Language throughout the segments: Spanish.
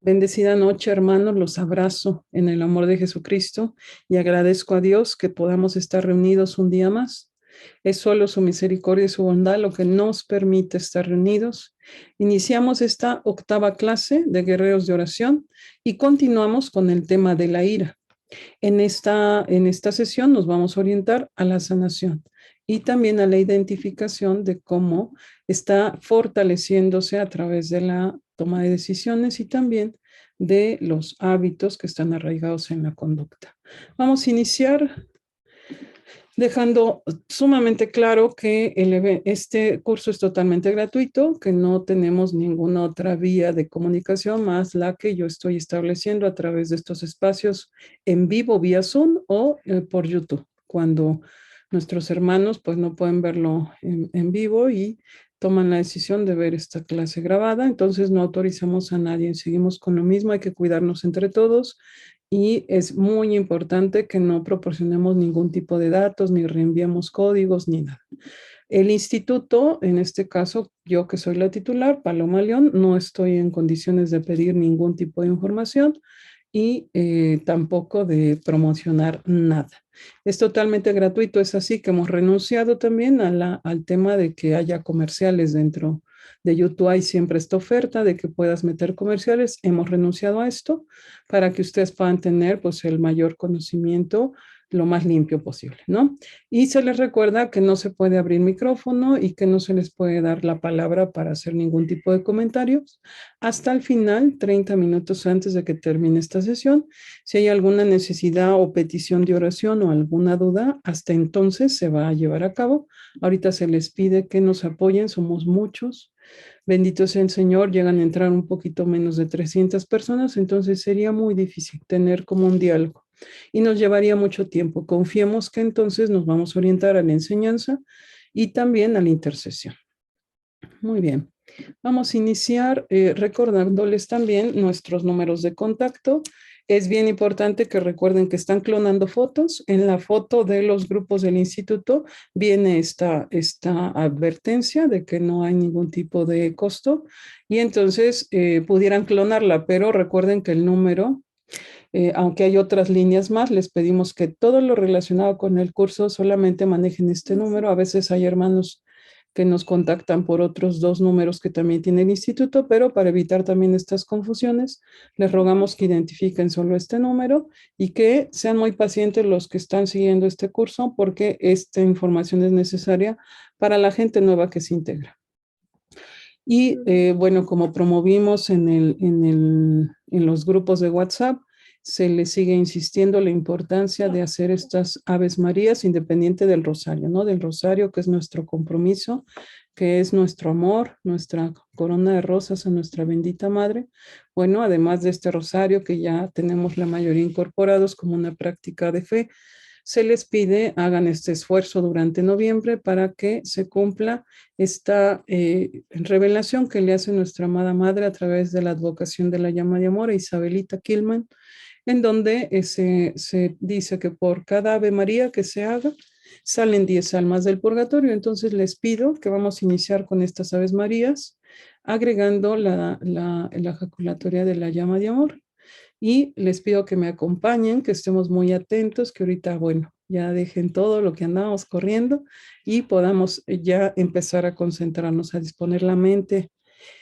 Bendecida noche, hermanos, los abrazo en el amor de Jesucristo y agradezco a Dios que podamos estar reunidos un día más. Es solo su misericordia y su bondad lo que nos permite estar reunidos. Iniciamos esta octava clase de guerreros de oración y continuamos con el tema de la ira. En esta sesión nos vamos a orientar a la sanación y también a la identificación de cómo está fortaleciéndose a través de la toma de decisiones y también de los hábitos que están arraigados en la conducta. Vamos a iniciar dejando sumamente claro que este curso es totalmente gratuito, que no tenemos ninguna otra vía de comunicación más la que yo estoy estableciendo a través de estos espacios en vivo vía Zoom o por YouTube, cuando nuestros hermanos pues no pueden verlo en vivo y toman la decisión de ver esta clase grabada, entonces no autorizamos a nadie, seguimos con lo mismo, hay que cuidarnos entre todos y es muy importante que no proporcionemos ningún tipo de datos, ni reenviemos códigos, ni nada. El instituto, en este caso, yo que soy la titular, Paloma León, no estoy en condiciones de pedir ningún tipo de información y tampoco de promocionar nada. Es totalmente gratuito, es así que hemos renunciado también al tema de que haya comerciales dentro de YouTube. Hay siempre esta oferta de que puedas meter comerciales. Hemos renunciado a esto para que ustedes puedan tener pues el mayor conocimiento lo más limpio posible, ¿no? Y se les recuerda que no se puede abrir micrófono y que no se les puede dar la palabra para hacer ningún tipo de comentarios hasta el final, 30 minutos antes de que termine esta sesión. Si hay alguna necesidad o petición de oración o alguna duda, hasta entonces se va a llevar a cabo. Ahorita se les pide que nos apoyen, somos muchos. Bendito sea el Señor, llegan a entrar un poquito menos de 300 personas, entonces sería muy difícil tener como un diálogo y nos llevaría mucho tiempo. Confiemos que entonces nos vamos a orientar a la enseñanza y también a la intercesión. Muy bien. Vamos a iniciar recordándoles también nuestros números de contacto. Es bien importante que recuerden que están clonando fotos. En la foto de los grupos del instituto viene esta advertencia de que no hay ningún tipo de costo y entonces pudieran clonarla, pero recuerden que el número aunque hay otras líneas más, les pedimos que todo lo relacionado con el curso solamente manejen este número. A veces hay hermanos que nos contactan por otros dos números que también tiene el instituto, pero para evitar también estas confusiones, les rogamos que identifiquen solo este número y que sean muy pacientes los que están siguiendo este curso porque esta información es necesaria para la gente nueva que se integra. Y bueno, como promovimos en los grupos de WhatsApp, se le sigue insistiendo la importancia de hacer estas Aves Marías independiente del rosario, ¿no? Del rosario que es nuestro compromiso, que es nuestro amor, nuestra corona de rosas a nuestra bendita madre. Bueno, además de este rosario que ya tenemos la mayoría incorporados como una práctica de fe, se les pide hagan este esfuerzo durante noviembre para que se cumpla esta revelación que le hace nuestra amada madre a través de la advocación de la llama de amor a Isabelita Kilman, en donde se dice que por cada Ave María que se haga, salen 10 almas del purgatorio. Entonces les pido que vamos a iniciar con estas Aves Marías, agregando la ejaculatoria de la llama de amor y les pido que me acompañen, que estemos muy atentos, que ahorita, bueno, ya dejen todo lo que andamos corriendo y podamos ya empezar a concentrarnos, a disponer la mente,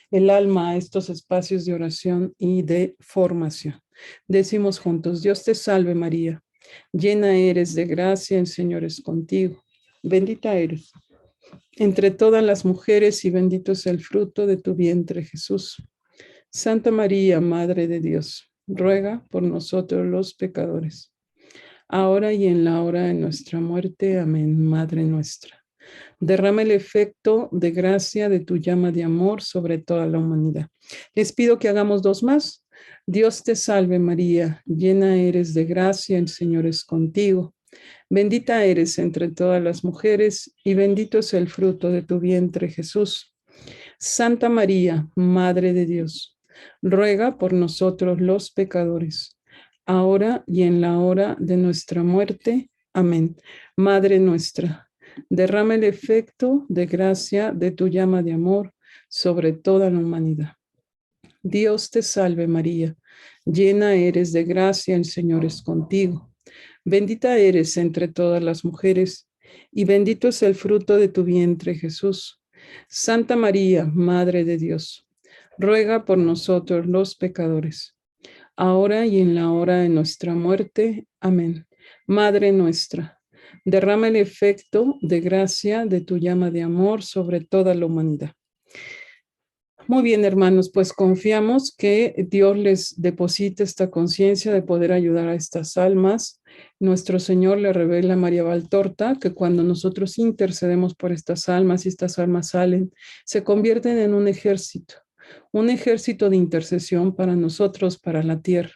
el alma a estos espacios de oración y de formación. Decimos juntos, Dios te salve María, llena eres de gracia, el Señor es contigo, bendita eres entre todas las mujeres y bendito es el fruto de tu vientre Jesús. Santa María, Madre de Dios, ruega por nosotros los pecadores, ahora y en la hora de nuestra muerte. Amén, Madre nuestra. Derrama el efecto de gracia de tu llama de amor sobre toda la humanidad. Les pido que hagamos dos más. Dios te salve María, llena eres de gracia, el Señor es contigo. Bendita eres entre todas las mujeres y bendito es el fruto de tu vientre Jesús. Santa María, Madre de Dios, ruega por nosotros los pecadores, ahora y en la hora de nuestra muerte. Amén. Madre nuestra, derrama el efecto de gracia de tu llama de amor sobre toda la humanidad. Dios te salve María, llena eres de gracia, el Señor es contigo. Bendita eres entre todas las mujeres, y bendito es el fruto de tu vientre, Jesús. Santa María, Madre de Dios, ruega por nosotros los pecadores, ahora y en la hora de nuestra muerte. Amén. Madre nuestra, derrama el efecto de gracia de tu llama de amor sobre toda la humanidad. Muy bien, hermanos, pues confiamos que Dios les deposite esta conciencia de poder ayudar a estas almas. Nuestro Señor le revela a María Valtorta que cuando nosotros intercedemos por estas almas y estas almas salen, se convierten en un ejército de intercesión para nosotros, para la tierra.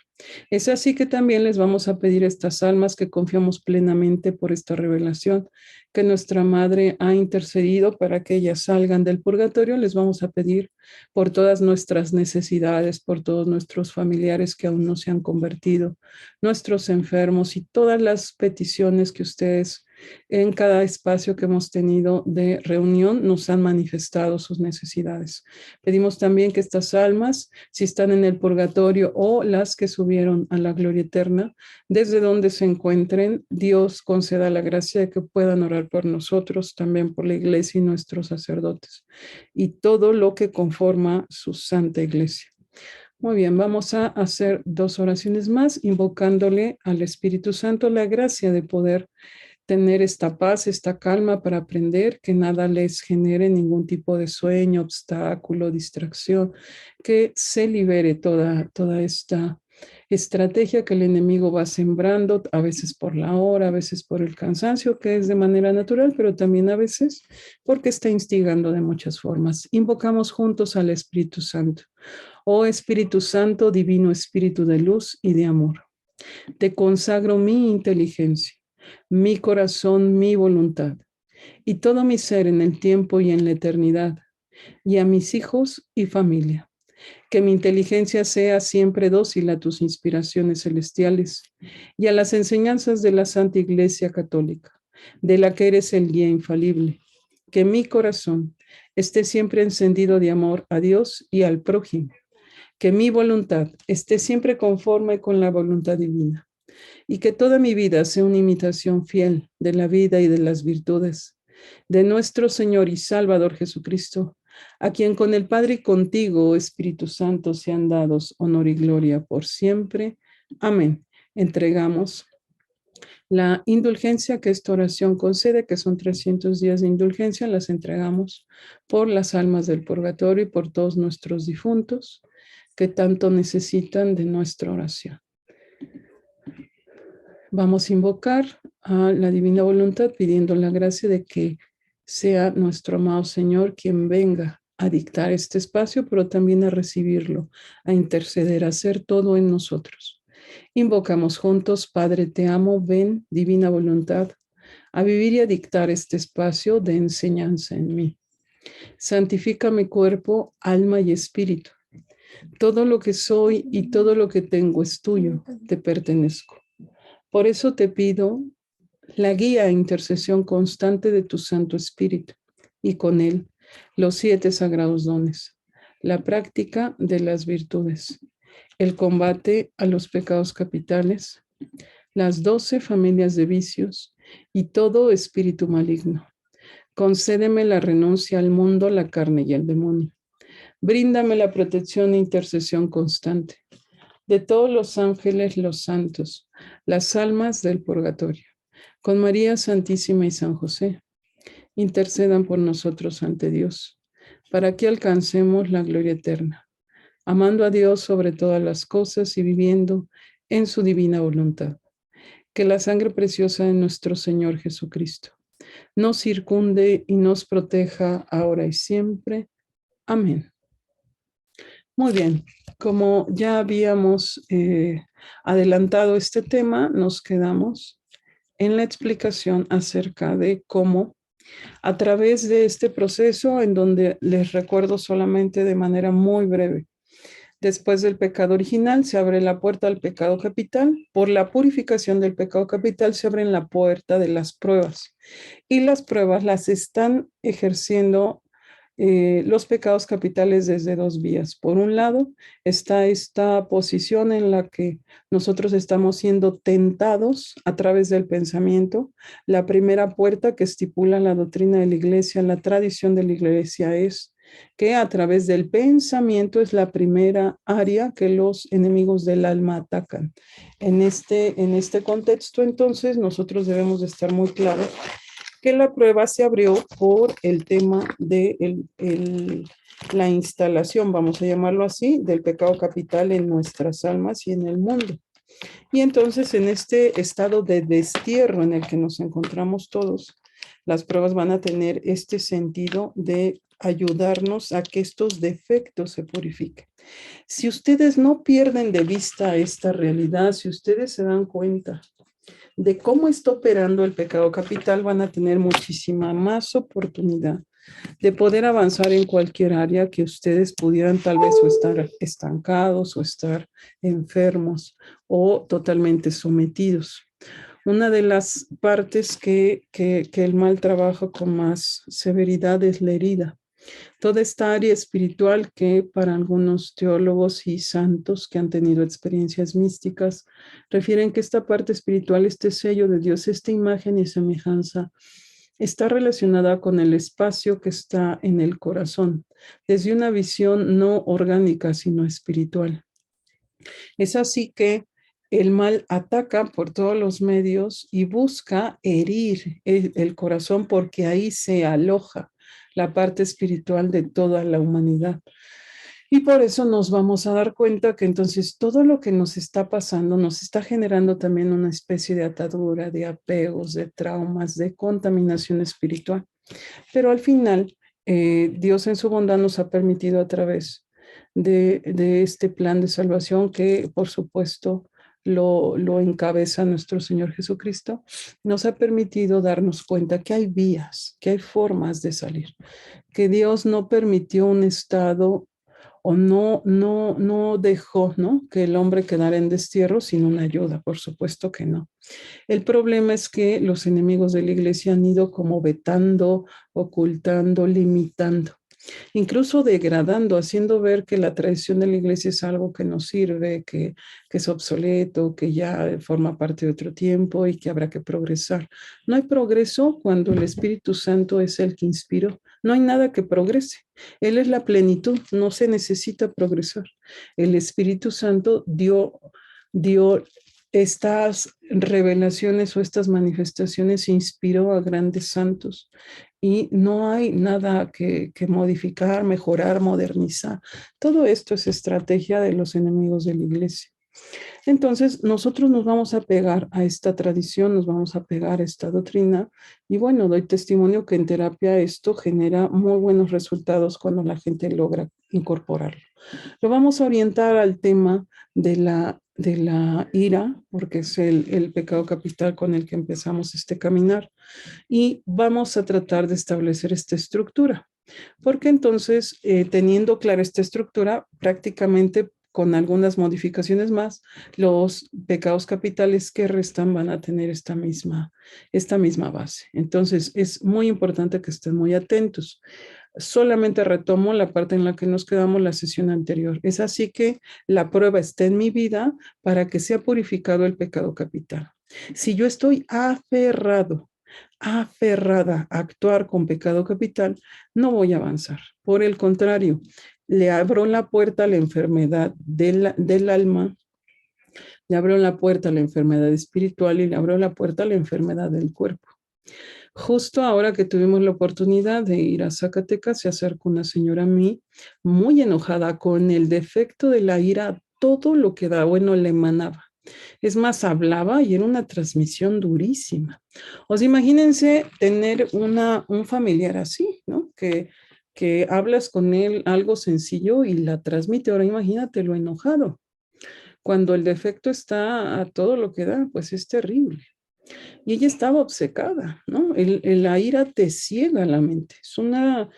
Es así que también les vamos a pedir a estas almas que confiamos plenamente por esta revelación, que nuestra Madre ha intercedido para que ellas salgan del purgatorio. Les vamos a pedir por todas nuestras necesidades, por todos nuestros familiares que aún no se han convertido, nuestros enfermos y todas las peticiones que ustedes en cada espacio que hemos tenido de reunión nos han manifestado sus necesidades. Pedimos también que estas almas, si están en el purgatorio o las que subieron a la gloria eterna, desde donde se encuentren, Dios conceda la gracia de que puedan orar por nosotros, también por la iglesia y nuestros sacerdotes, y todo lo que conforma su santa iglesia. Muy bien, vamos a hacer 2 oraciones más, invocándole al Espíritu Santo la gracia de poder tener esta paz, esta calma para aprender, que nada les genere ningún tipo de sueño, obstáculo, distracción, que se libere toda esta estrategia que el enemigo va sembrando, a veces por la hora, a veces por el cansancio, que es de manera natural, pero también a veces porque está instigando de muchas formas. Invocamos juntos al Espíritu Santo. Oh Espíritu Santo, divino Espíritu de luz y de amor, te consagro mi inteligencia, mi corazón, mi voluntad y todo mi ser en el tiempo y en la eternidad, y a mis hijos y familia. Que mi inteligencia sea siempre dócil a tus inspiraciones celestiales y a las enseñanzas de la Santa Iglesia Católica, de la que eres el guía infalible. Que mi corazón esté siempre encendido de amor a Dios y al prójimo. Que mi voluntad esté siempre conforme con la voluntad divina y que toda mi vida sea una imitación fiel de la vida y de las virtudes de nuestro Señor y Salvador Jesucristo, a quien con el Padre y contigo, oh Espíritu Santo, sean dados honor y gloria por siempre. Amén. Entregamos la indulgencia que esta oración concede, que son 300 días de indulgencia, las entregamos por las almas del purgatorio y por todos nuestros difuntos que tanto necesitan de nuestra oración. Vamos a invocar a la divina voluntad pidiendo la gracia de que sea nuestro amado Señor quien venga a dictar este espacio, pero también a recibirlo, a interceder, a hacer todo en nosotros. Invocamos juntos, Padre, te amo, ven, divina voluntad, a vivir y a dictar este espacio de enseñanza en mí. Santifica mi cuerpo, alma y espíritu. Todo lo que soy y todo lo que tengo es tuyo, te pertenezco. Por eso te pido la guía e intercesión constante de tu Santo Espíritu y con él los 7 sagrados dones, la práctica de las virtudes, el combate a los pecados capitales, las 12 familias de vicios y todo espíritu maligno. Concédeme la renuncia al mundo, la carne y el demonio. Bríndame la protección e intercesión constante de todos los ángeles, los santos, las almas del purgatorio. Con María Santísima y San José, intercedan por nosotros ante Dios, para que alcancemos la gloria eterna, amando a Dios sobre todas las cosas y viviendo en su divina voluntad. Que la sangre preciosa de nuestro Señor Jesucristo nos circunde y nos proteja ahora y siempre. Amén. Muy bien, como ya habíamos adelantado este tema, nos quedamos en la explicación acerca de cómo a través de este proceso, en donde les recuerdo solamente de manera muy breve, después del pecado original se abre la puerta al pecado capital. Por la purificación del pecado capital se abre la puerta de las pruebas, y las pruebas las están ejerciendo los pecados capitales desde dos vías. Por un lado, está esta posición en la que nosotros estamos siendo tentados a través del pensamiento. La primera puerta que estipula la doctrina de la iglesia, la tradición de la iglesia es que a través del pensamiento es la primera área que los enemigos del alma atacan. En este contexto, entonces, nosotros debemos de estar muy claros que la prueba se abrió por el tema de la instalación, vamos a llamarlo así, del pecado capital en nuestras almas y en el mundo. Y entonces en este estado de destierro en el que nos encontramos todos, las pruebas van a tener este sentido de ayudarnos a que estos defectos se purifiquen. Si ustedes no pierden de vista esta realidad, si ustedes se dan cuenta de cómo está operando el pecado capital, van a tener muchísima más oportunidad de poder avanzar en cualquier área que ustedes pudieran tal vez o estar estancados o estar enfermos o totalmente sometidos. Una de las partes que el mal trabaja con más severidad es la herida. Toda esta área espiritual que para algunos teólogos y santos que han tenido experiencias místicas refieren que esta parte espiritual, este sello de Dios, esta imagen y semejanza, está relacionada con el espacio que está en el corazón, desde una visión no orgánica, sino espiritual. Es así que el mal ataca por todos los medios y busca herir el corazón porque ahí se aloja la parte espiritual de toda la humanidad. Y por eso nos vamos a dar cuenta que entonces todo lo que nos está pasando nos está generando también una especie de atadura, de apegos, de traumas, de contaminación espiritual. Pero al final, Dios en su bondad nos ha permitido a través de este plan de salvación que por supuesto lo encabeza nuestro Señor Jesucristo, nos ha permitido darnos cuenta que hay vías, que hay formas de salir, que Dios no permitió un estado o no dejó, ¿no?, que el hombre quedara en destierro sin una ayuda, por supuesto que no. El problema es que los enemigos de la iglesia han ido como vetando, ocultando, limitando, incluso degradando, haciendo ver que la tradición de la iglesia es algo que no sirve, que es obsoleto, que ya forma parte de otro tiempo y que habrá que progresar. No hay progreso cuando el Espíritu Santo es el que inspiró. No hay nada que progrese. Él es la plenitud, no se necesita progresar. El Espíritu Santo dio estas revelaciones o estas manifestaciones, inspiró a grandes santos y no hay nada que modificar, mejorar, modernizar. Todo esto es estrategia de los enemigos de la iglesia. Entonces, nosotros nos vamos a pegar a esta tradición, nos vamos a pegar a esta doctrina y bueno, doy testimonio que en terapia esto genera muy buenos resultados cuando la gente logra incorporarlo. Lo vamos a orientar al tema de la ira, porque es el pecado capital con el que empezamos este caminar, y vamos a tratar de establecer esta estructura, porque entonces, teniendo clara esta estructura, prácticamente con algunas modificaciones más, los pecados capitales que restan van a tener esta misma base. Entonces, es muy importante que estén muy atentos. Solamente retomo la parte en la que nos quedamos la sesión anterior. Es así que la prueba está en mi vida para que sea purificado el pecado capital. Si yo estoy aferrada a actuar con pecado capital, no voy a avanzar. Por el contrario, le abro la puerta a la enfermedad del alma, le abro la puerta a la enfermedad espiritual y le abro la puerta a la enfermedad del cuerpo. Justo ahora que tuvimos la oportunidad de ir a Zacatecas, se acercó una señora a mí muy enojada con el defecto de la ira, todo lo que da, bueno, le emanaba. Es más, hablaba y era una transmisión durísima. O sea, imagínense tener un familiar así, ¿no? Que hablas con él algo sencillo y la transmite. Ahora imagínate lo enojado. Cuando el defecto está a todo lo que da, pues es terrible. Y ella estaba obcecada, ¿no? La ira te ciega la mente. Es una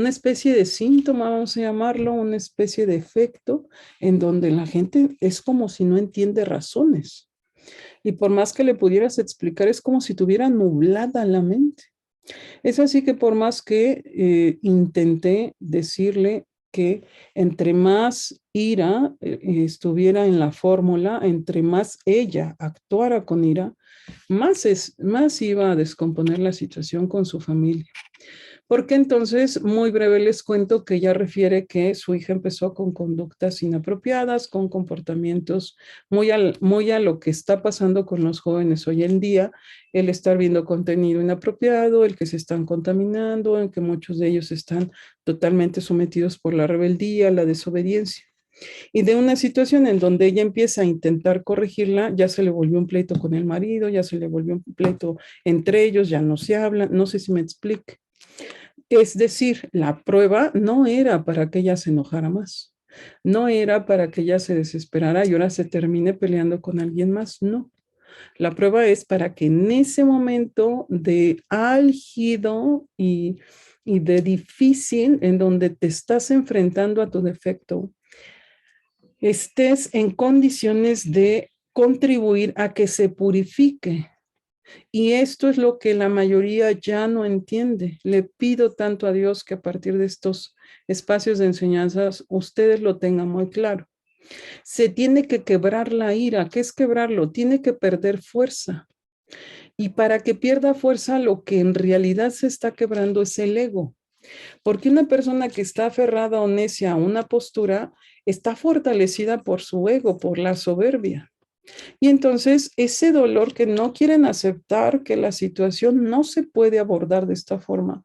especie de síntoma, vamos a llamarlo, una especie de efecto en donde la gente es como si no entiende razones. Y por más que le pudieras explicar, es como si tuviera nublada la mente. Es así que por más que intenté decirle que entre más ira estuviera en la fórmula, entre más ella actuara con ira, más iba a descomponer la situación con su familia. Porque entonces, muy breve les cuento que ella refiere que su hija empezó con conductas inapropiadas, con comportamientos muy a lo que está pasando con los jóvenes hoy en día, el estar viendo contenido inapropiado, el que se están contaminando, en que muchos de ellos están totalmente sometidos por la rebeldía, la desobediencia. Y de una situación en donde ella empieza a intentar corregirla, ya se le volvió un pleito con el marido, ya se le volvió un pleito entre ellos, ya no se hablan, no sé si me explique. Es decir, la prueba no era para que ella se enojara más, no era para que ella se desesperara y ahora se termine peleando con alguien más, no. La prueba es para que en ese momento de álgido y de difícil, en donde te estás enfrentando a tu defecto, estés en condiciones de contribuir a que se purifique. Y esto es lo que la mayoría ya no entiende. Le pido tanto a Dios que a partir de estos espacios de enseñanzas ustedes lo tengan muy claro. Se tiene que quebrar la ira. ¿Qué es quebrarlo? Tiene que perder fuerza. Y para que pierda fuerza, lo que en realidad se está quebrando es el ego. Porque una persona que está aferrada o necia a una postura está fortalecida por su ego, por la soberbia. Y entonces ese dolor que no quieren aceptar que la situación no se puede abordar de esta forma,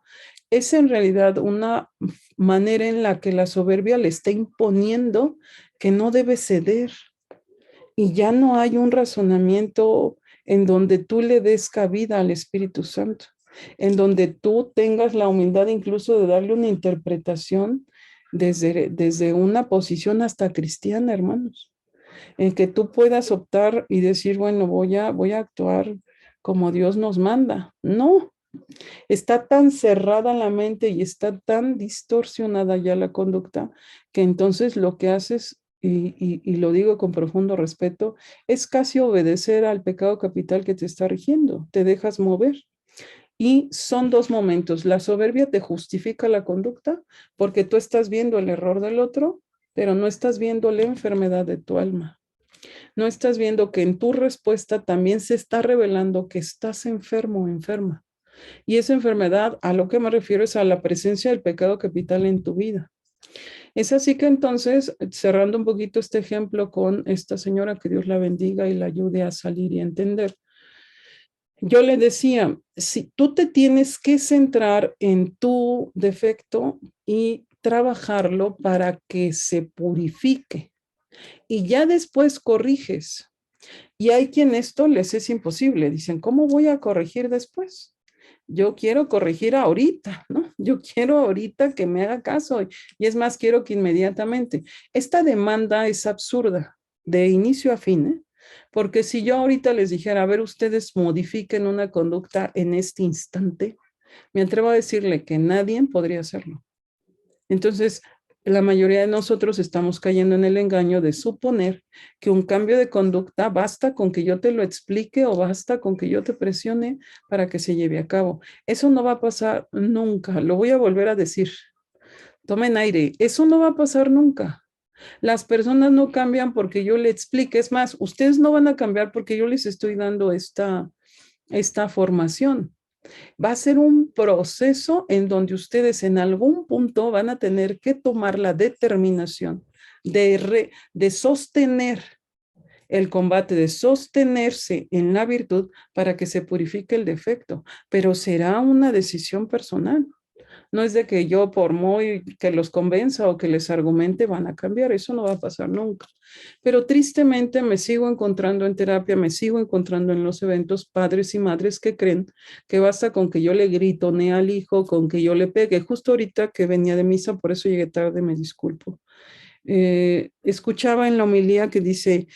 es en realidad una manera en la que la soberbia le está imponiendo que no debe ceder. Y ya no hay un razonamiento en donde tú le des cabida al Espíritu Santo, en donde tú tengas la humildad incluso de darle una interpretación desde una posición hasta cristiana, hermanos, en que tú puedas optar y decir, bueno, voy a actuar como Dios nos manda. No, está tan cerrada la mente y está tan distorsionada ya la conducta que entonces lo que haces, y lo digo con profundo respeto, es casi obedecer al pecado capital que te está rigiendo, te dejas mover. Y son dos momentos. La soberbia te justifica la conducta porque tú estás viendo el error del otro, pero no estás viendo la enfermedad de tu alma. No estás viendo que en tu respuesta también se está revelando que estás enfermo o enferma. Y esa enfermedad, a lo que me refiero, es a la presencia del pecado capital en tu vida. Es así que entonces, cerrando un poquito este ejemplo con esta señora, que Dios la bendiga y la ayude a salir y a entender. Yo le decía, si tú te tienes que centrar en tu defecto y trabajarlo para que se purifique y ya después corriges. Y hay quien esto les es imposible. Dicen, ¿cómo voy a corregir después? Yo quiero corregir ahorita, ¿no? Yo quiero ahorita que me haga caso y es más, quiero que inmediatamente. Esta demanda es absurda de inicio a fin, ¿eh? Porque si yo ahorita les dijera, a ver, ustedes modifiquen una conducta en este instante, me atrevo a decirle que nadie podría hacerlo. Entonces, la mayoría de nosotros estamos cayendo en el engaño de suponer que un cambio de conducta basta con que yo te lo explique o basta con que yo te presione para que se lleve a cabo. Eso no va a pasar nunca. Lo voy a volver a decir. Tomen aire. Eso no va a pasar nunca. Las personas no cambian porque yo le explique. Es más, ustedes no van a cambiar porque yo les estoy dando esta formación. Va a ser un proceso en donde ustedes en algún punto van a tener que tomar la determinación de sostener el combate, de sostenerse en la virtud para que se purifique el defecto, pero será una decisión personal. No es de que yo por muy que los convenza o que les argumente van a cambiar, eso no va a pasar nunca. Pero tristemente me sigo encontrando en terapia, me sigo encontrando en los eventos padres y madres que creen que basta con que yo le gritone al hijo, con que yo le pegue. Justo ahorita que venía de misa, por eso llegué tarde, me disculpo. Escuchaba en la homilía que dice,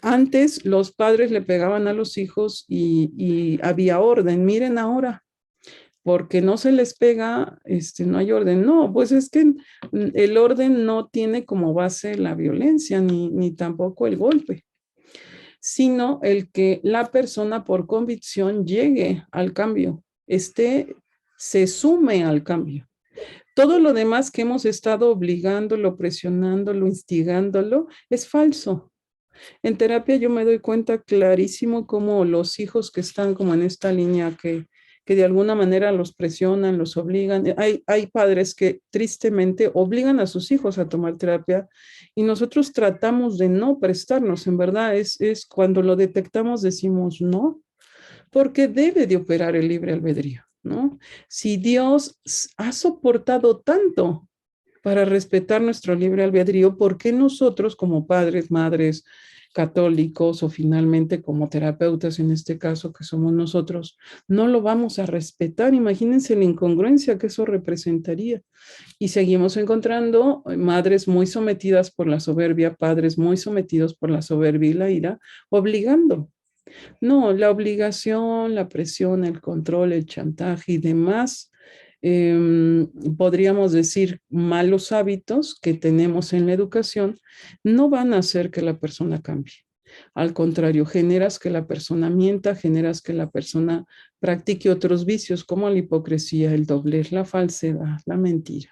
antes los padres le pegaban a los hijos y había orden, miren ahora porque no se les pega, no hay orden. No, pues es que el orden no tiene como base la violencia ni tampoco el golpe, sino el que la persona por convicción llegue al cambio, esté se sume al cambio. Todo lo demás que hemos estado obligándolo, presionándolo, instigándolo, es falso. En terapia yo me doy cuenta clarísimo cómo los hijos que están como en esta línea que de alguna manera los presionan, los obligan. Hay padres que tristemente obligan a sus hijos a tomar terapia y nosotros tratamos de no prestarnos. En verdad es cuando lo detectamos decimos no, porque debe de operar el libre albedrío, ¿no? Si Dios ha soportado tanto para respetar nuestro libre albedrío, ¿por qué nosotros como padres, madres, católicos o finalmente como terapeutas, en este caso que somos nosotros, no lo vamos a respetar? Imagínense la incongruencia que eso representaría. Y seguimos encontrando madres muy sometidas por la soberbia, padres muy sometidos por la soberbia y la ira, obligando. No, la obligación, la presión, el control, el chantaje y demás, podríamos decir, malos hábitos que tenemos en la educación, no van a hacer que la persona cambie. Al contrario, generas que la persona mienta, generas que la persona practique otros vicios como la hipocresía, el doblez, la falsedad, la mentira,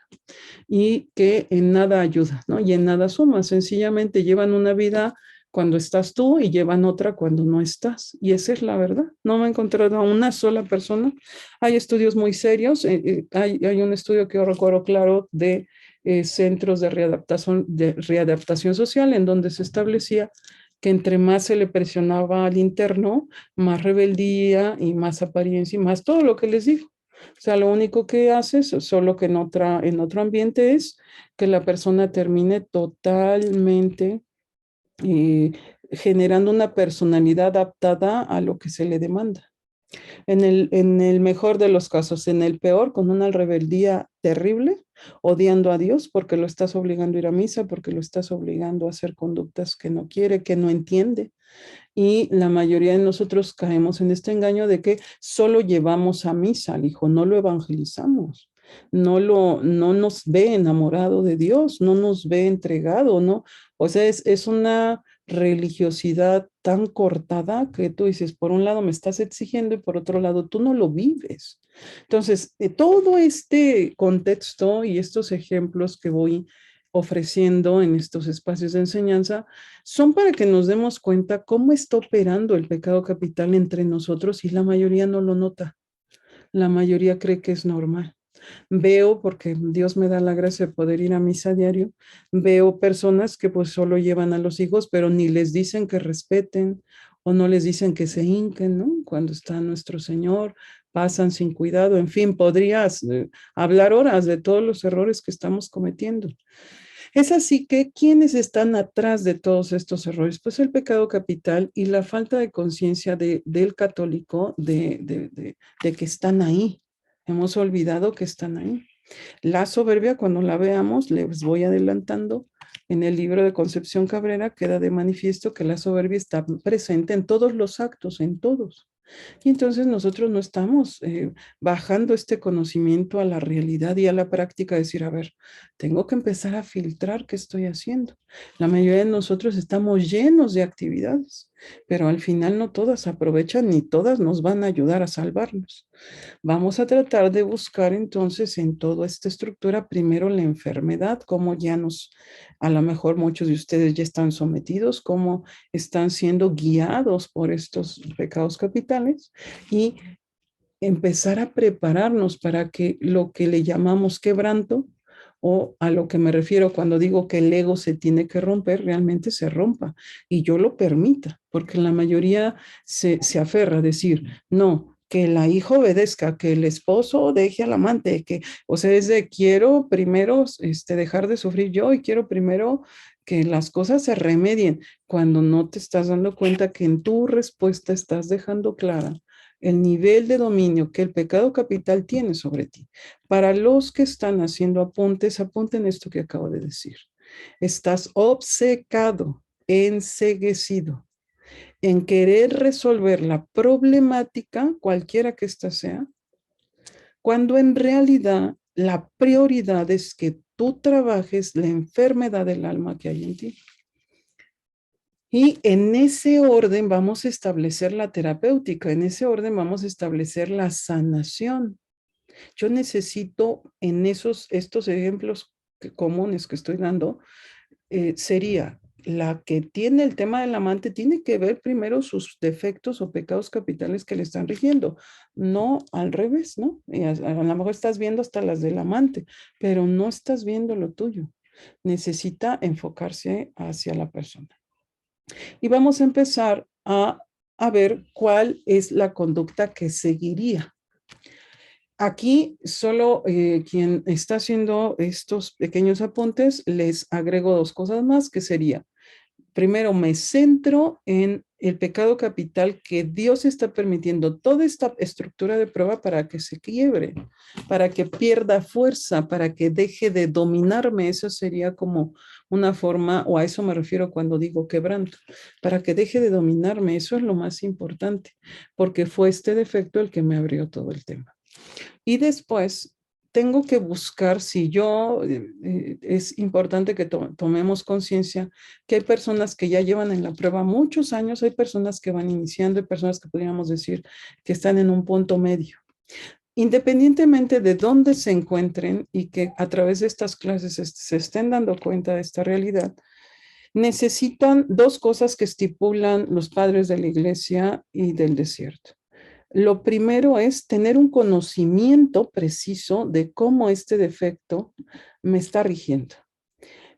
y que en nada ayuda, ¿no? Y en nada suma, sencillamente llevan una vida cuando estás tú y llevan otra cuando no estás. Y esa es la verdad. No me he encontrado a una sola persona. Hay estudios muy serios. Hay un estudio que yo recuerdo claro de centros de readaptación social en donde se establecía que entre más se le presionaba al interno, más rebeldía y más apariencia y más todo lo que les digo. O sea, lo único que haces, solo que en otro ambiente, es que la persona termine totalmente eh, generando una personalidad adaptada a lo que se le demanda. En el mejor de los casos, en el peor, con una rebeldía terrible, odiando a Dios porque lo estás obligando a ir a misa, porque lo estás obligando a hacer conductas que no quiere, que no entiende. Y la mayoría de nosotros caemos en este engaño de que solo llevamos a misa al hijo, no lo evangelizamos. No nos ve enamorado de Dios, no nos ve entregado, ¿no? O sea, es una religiosidad tan cortada que tú dices, por un lado me estás exigiendo y por otro lado tú no lo vives. Entonces, todo este contexto y estos ejemplos que voy ofreciendo en estos espacios de enseñanza son para que nos demos cuenta cómo está operando el pecado capital entre nosotros y la mayoría no lo nota. La mayoría cree que es normal. Veo, porque Dios me da la gracia de poder ir a misa diario, veo personas que pues solo llevan a los hijos, pero ni les dicen que respeten o no les dicen que se hinquen, ¿no? Cuando está nuestro Señor, pasan sin cuidado, en fin, podrías hablar horas de todos los errores que estamos cometiendo. Es así que, ¿quiénes están atrás de todos estos errores? Pues el pecado capital y la falta de conciencia del católico de que están ahí. Hemos olvidado que están ahí. La soberbia, cuando la veamos, les voy adelantando, en el libro de Concepción Cabrera queda de manifiesto que la soberbia está presente en todos los actos, en todos. Y entonces nosotros no estamos bajando este conocimiento a la realidad y a la práctica, decir, a ver, tengo que empezar a filtrar qué estoy haciendo. La mayoría de nosotros estamos llenos de actividades, pero al final no todas aprovechan ni todas nos van a ayudar a salvarnos. Vamos a tratar de buscar entonces en toda esta estructura primero la enfermedad, como ya a lo mejor muchos de ustedes ya están sometidos, cómo están siendo guiados por estos pecados capitales y empezar a prepararnos para que lo que le llamamos quebranto, o a lo que me refiero cuando digo que el ego se tiene que romper, realmente se rompa y yo lo permita, porque la mayoría se aferra a decir, no, que la hija obedezca, que el esposo deje al amante, que, o sea, es de quiero primero dejar de sufrir yo y quiero primero que las cosas se remedien, cuando no te estás dando cuenta que en tu respuesta estás dejando clara el nivel de dominio que el pecado capital tiene sobre ti. Para los que están haciendo apuntes, apunten esto que acabo de decir. Estás obcecado, enceguecido en querer resolver la problemática, cualquiera que ésta sea, cuando en realidad la prioridad es que tú trabajes la enfermedad del alma que hay en ti. Y en ese orden vamos a establecer la terapéutica, en ese orden vamos a establecer la sanación. Yo necesito en estos ejemplos comunes que estoy dando, sería la que tiene el tema del amante, tiene que ver primero sus defectos o pecados capitales que le están rigiendo, no al revés, ¿no? Y a lo mejor estás viendo hasta las del amante, pero no estás viendo lo tuyo. Necesita enfocarse hacia la persona. Y vamos a empezar a ver cuál es la conducta que seguiría. Aquí solo quien está haciendo estos pequeños apuntes, les agrego dos cosas más, que sería, primero, me centro en el pecado capital que Dios está permitiendo toda esta estructura de prueba para que se quiebre, para que pierda fuerza, para que deje de dominarme. Eso sería como una forma, o a eso me refiero cuando digo quebranto, para que deje de dominarme. Eso es lo más importante, porque fue este defecto el que me abrió todo el tema. Y después tengo que buscar si yo, es importante que tomemos conciencia que hay personas que ya llevan en la prueba muchos años, hay personas que van iniciando, hay personas que podríamos decir que están en un punto medio. Independientemente de dónde se encuentren y que a través de estas clases se estén dando cuenta de esta realidad, necesitan dos cosas que estipulan los padres de la iglesia y del desierto. Lo primero es tener un conocimiento preciso de cómo este defecto me está rigiendo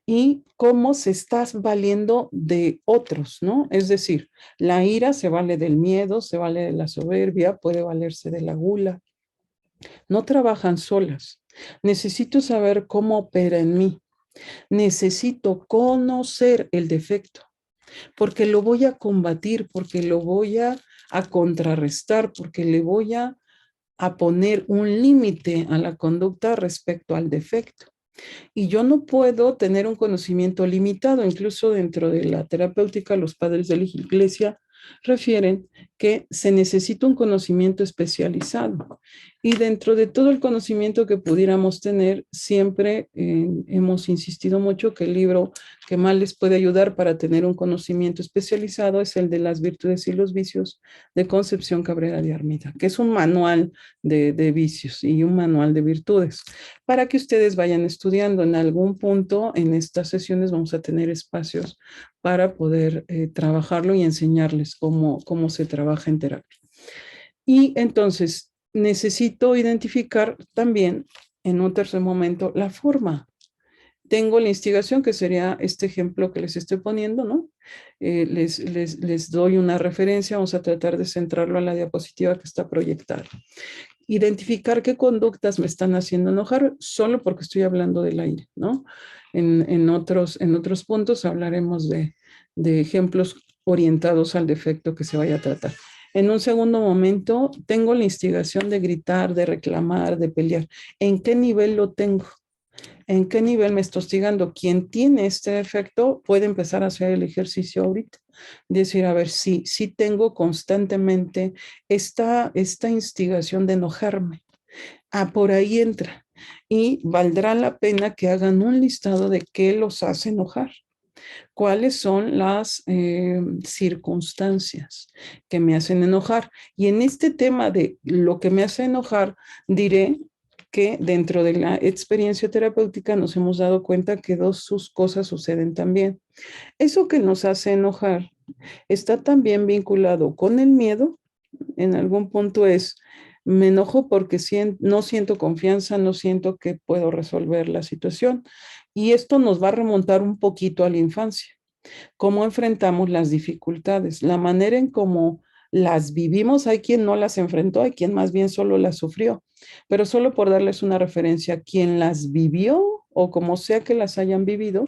y cómo se está valiendo de otros, ¿no? Es decir, la ira se vale del miedo, se vale de la soberbia, puede valerse de la gula. No trabajan solas. Necesito saber cómo opera en mí. Necesito conocer el defecto porque lo voy a combatir, porque lo voy a contrarrestar, porque le voy a poner un límite a la conducta respecto al defecto. Y yo no puedo tener un conocimiento limitado, incluso dentro de la terapéutica, los padres de la iglesia refieren que se necesita un conocimiento especializado. Y dentro de todo el conocimiento que pudiéramos tener, siempre hemos insistido mucho que el libro que más les puede ayudar para tener un conocimiento especializado es el de las virtudes y los vicios de Concepción Cabrera de Armida, que es un manual de vicios y un manual de virtudes para que ustedes vayan estudiando. En algún punto en estas sesiones vamos a tener espacios para poder trabajarlo y enseñarles cómo se trabaja en terapia. Y entonces necesito identificar también en un tercer momento la forma. Tengo la instigación, que sería este ejemplo que les estoy poniendo, ¿no? Les doy una referencia, vamos a tratar de centrarlo a la diapositiva que está proyectada. Identificar qué conductas me están haciendo enojar solo porque estoy hablando del aire, ¿no? En otros puntos hablaremos de ejemplos orientados al defecto que se vaya a tratar. En un segundo momento, tengo la instigación de gritar, de reclamar, de pelear. ¿En qué nivel lo tengo? ¿En qué nivel me está hostigando? Quien tiene este defecto puede empezar a hacer el ejercicio ahorita. Decir, a ver, sí tengo constantemente esta instigación de enojarme. Ah, por ahí entra. Y valdrá la pena que hagan un listado de qué los hace enojar. ¿Cuáles son las circunstancias que me hacen enojar? Y en este tema de lo que me hace enojar, diré que dentro de la experiencia terapéutica nos hemos dado cuenta que dos cosas suceden también. Eso que nos hace enojar está también vinculado con el miedo. En algún punto es, me enojo porque no siento confianza, no siento que puedo resolver la situación. Y esto nos va a remontar un poquito a la infancia. Cómo enfrentamos las dificultades, la manera en cómo las vivimos. Hay quien no las enfrentó, hay quien más bien solo las sufrió. Pero solo por darles una referencia, quien las vivió o como sea que las hayan vivido,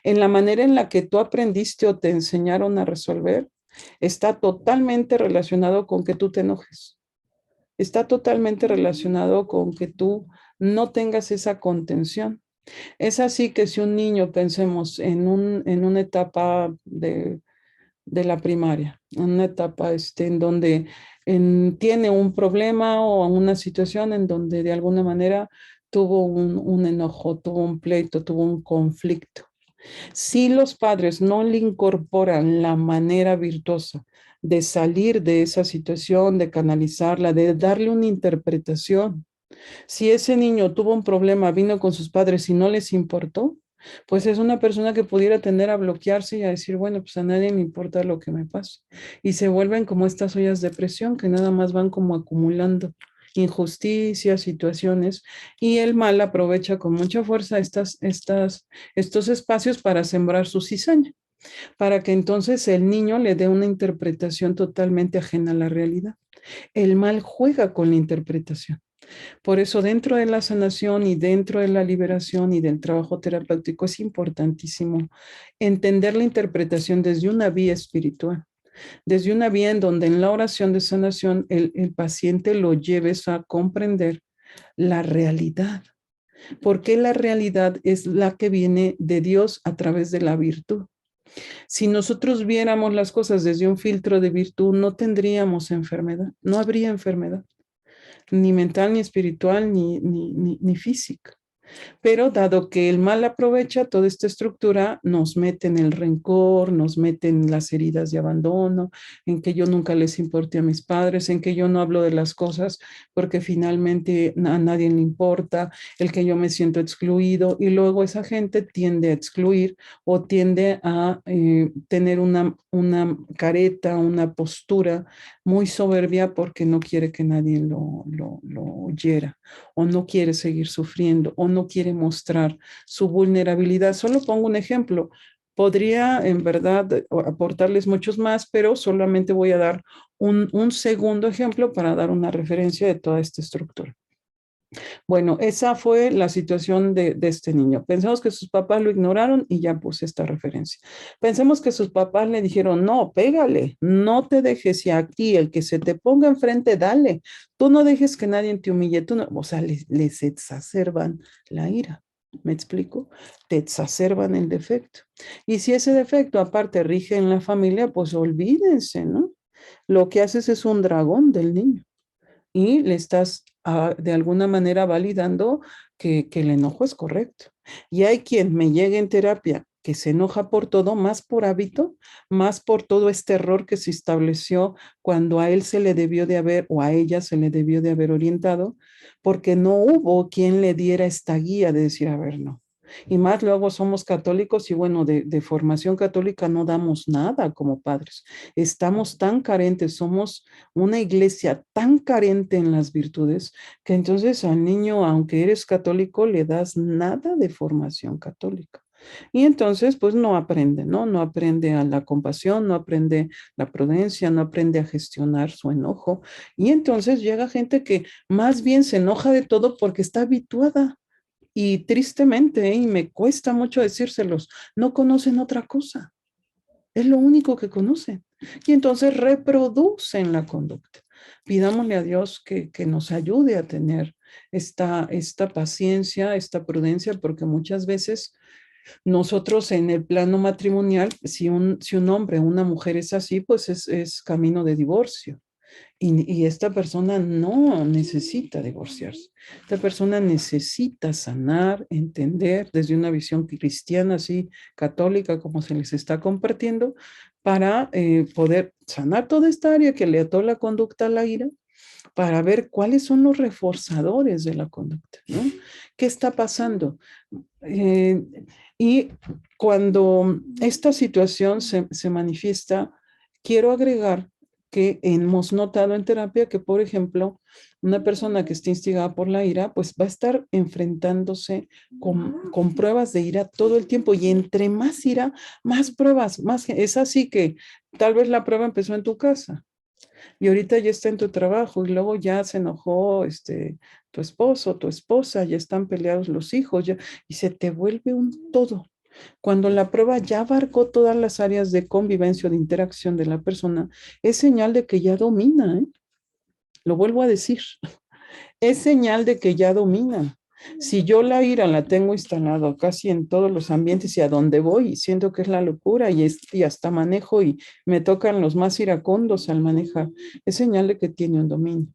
en la manera en la que tú aprendiste o te enseñaron a resolver, está totalmente relacionado con que tú te enojes. Está totalmente relacionado con que tú no tengas esa contención. Es así que si un niño, pensemos en una etapa de la primaria, en una etapa en donde tiene un problema o una situación en donde de alguna manera tuvo un enojo, tuvo un pleito, tuvo un conflicto. Si los padres no le incorporan la manera virtuosa de salir de esa situación, de canalizarla, de darle una interpretación, Si ese niño tuvo un problema, vino con sus padres y no les importó, pues es una persona que pudiera tender a bloquearse y a decir, bueno, pues a nadie le importa lo que me pasa. Y se vuelven como estas ollas de presión que nada más van como acumulando injusticias, situaciones, y el mal aprovecha con mucha fuerza estos espacios para sembrar su cizaña, para que entonces el niño le dé una interpretación totalmente ajena a la realidad. El mal juega con la interpretación. Por eso dentro de la sanación y dentro de la liberación y del trabajo terapéutico es importantísimo entender la interpretación desde una vía espiritual, desde una vía en donde en la oración de sanación el paciente lo lleves a comprender la realidad, porque la realidad es la que viene de Dios a través de la virtud. Si nosotros viéramos las cosas desde un filtro de virtud, no tendríamos enfermedad, no habría enfermedad, ni mental, ni espiritual, ni física. Pero dado que el mal aprovecha toda esta estructura, nos mete en el rencor, nos mete en las heridas de abandono, en que yo nunca les importé a mis padres, en que yo no hablo de las cosas porque finalmente a nadie le importa, el que yo me siento excluido y luego esa gente tiende a excluir o tiende a tener una careta, una postura muy soberbia porque no quiere que nadie lo hiera o no quiere seguir sufriendo o no quiere mostrar su vulnerabilidad. Solo pongo un ejemplo. Podría en verdad aportarles muchos más, pero solamente voy a dar un segundo ejemplo para dar una referencia de toda esta estructura. Bueno, esa fue la situación de este niño. Pensamos que sus papás lo ignoraron y ya puse esta referencia. Pensemos que sus papás le dijeron, no, pégale, no te dejes y aquí el que se te ponga enfrente, dale. Tú no dejes que nadie te humille. Tú no, o sea, les exacerban la ira. ¿Me explico? Te exacerban el defecto. Y si ese defecto aparte rige en la familia, pues olvídense, ¿no? Lo que haces es un dragón del niño y le estás de alguna manera validando que el enojo es correcto. Y hay quien me llega en terapia que se enoja por todo, más por hábito, más por todo este error que se estableció cuando a él se le debió de haber o a ella se le debió de haber orientado, porque no hubo quien le diera esta guía de decir, a ver, no. Y más luego somos católicos y bueno, de formación católica no damos nada como padres. Estamos tan carentes, somos una iglesia tan carente en las virtudes que entonces al niño, aunque eres católico, le das nada de formación católica. Y entonces, pues no aprende, ¿no? No aprende a la compasión, no aprende la prudencia, no aprende a gestionar su enojo. Y entonces llega gente que más bien se enoja de todo porque está habituada. Y tristemente, y me cuesta mucho decírselos, no conocen otra cosa. Es lo único que conocen. Y entonces reproducen la conducta. Pidámosle a Dios que nos ayude a tener esta paciencia, esta prudencia, porque muchas veces nosotros en el plano matrimonial, si un hombre o una mujer es así, pues es camino de divorcio. Y esta persona no necesita divorciarse. Esta persona necesita sanar, entender desde una visión cristiana, así católica, como se les está compartiendo, para poder sanar toda esta área que le ató la conducta a la ira, para ver cuáles son los reforzadores de la conducta, ¿no? ¿Qué está pasando? Eh, y cuando esta situación se manifiesta, quiero agregar que hemos notado en terapia que, por ejemplo, una persona que esté instigada por la ira, pues va a estar enfrentándose con pruebas de ira todo el tiempo y entre más ira, más pruebas, más. Es así que tal vez la prueba empezó en tu casa y ahorita ya está en tu trabajo y luego ya se enojó tu esposo, tu esposa, ya están peleados los hijos, ya, y se te vuelve un todo. Cuando la prueba ya abarcó todas las áreas de convivencia o de interacción de la persona, es señal de que ya domina, ¿eh? Lo vuelvo a decir, es señal de que ya domina. Si yo la ira la tengo instalado casi en todos los ambientes y a donde voy, siento que es la locura y hasta manejo y me tocan los más iracundos al manejar, es señal de que tiene un dominio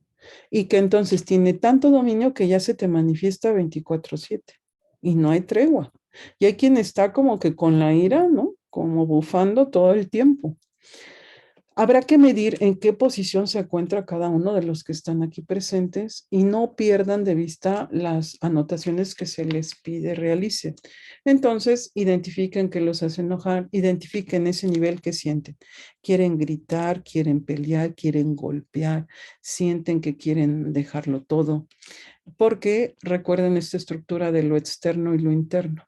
y que entonces tiene tanto dominio que ya se te manifiesta 24/7 y no hay tregua. Y hay quien está como que con la ira, ¿no? Como bufando todo el tiempo. Habrá que medir en qué posición se encuentra cada uno de los que están aquí presentes y no pierdan de vista las anotaciones que se les pide realicen. Entonces, identifiquen qué los hace enojar, identifiquen ese nivel que sienten. Quieren gritar, quieren pelear, quieren golpear, sienten que quieren dejarlo todo, porque recuerden esta estructura de lo externo y lo interno.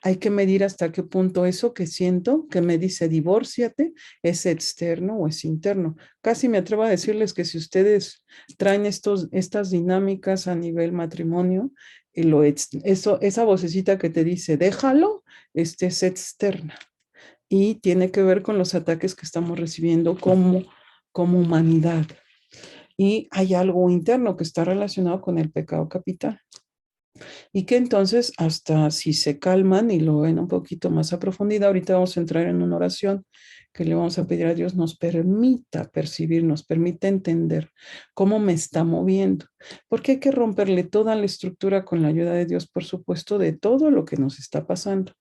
Hay que medir hasta qué punto eso que siento, que me dice divórciate, es externo o es interno. Casi me atrevo a decirles que si ustedes traen estas dinámicas a nivel matrimonio, esa vocecita que te dice déjalo, es externa y tiene que ver con los ataques que estamos recibiendo como humanidad. Y hay algo interno que está relacionado con el pecado capital. Y que entonces hasta si se calman y lo ven un poquito más a profundidad, ahorita vamos a entrar en una oración que le vamos a pedir a Dios nos permita percibir, nos permita entender cómo me está moviendo, porque hay que romperle toda la estructura con la ayuda de Dios, por supuesto, de todo lo que nos está pasando.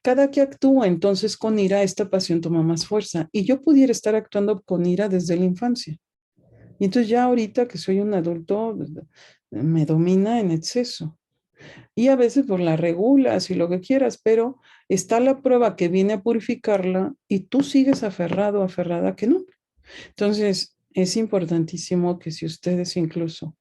Cada que actúa entonces con ira, esta pasión toma más fuerza y yo pudiera estar actuando con ira desde la infancia. Y entonces ya ahorita que soy un adulto, me domina en exceso. Y a veces pues la regulas y lo que quieras, pero está la prueba que viene a purificarla y tú sigues aferrado, aferrada que no. Entonces, es importantísimo que si ustedes incluso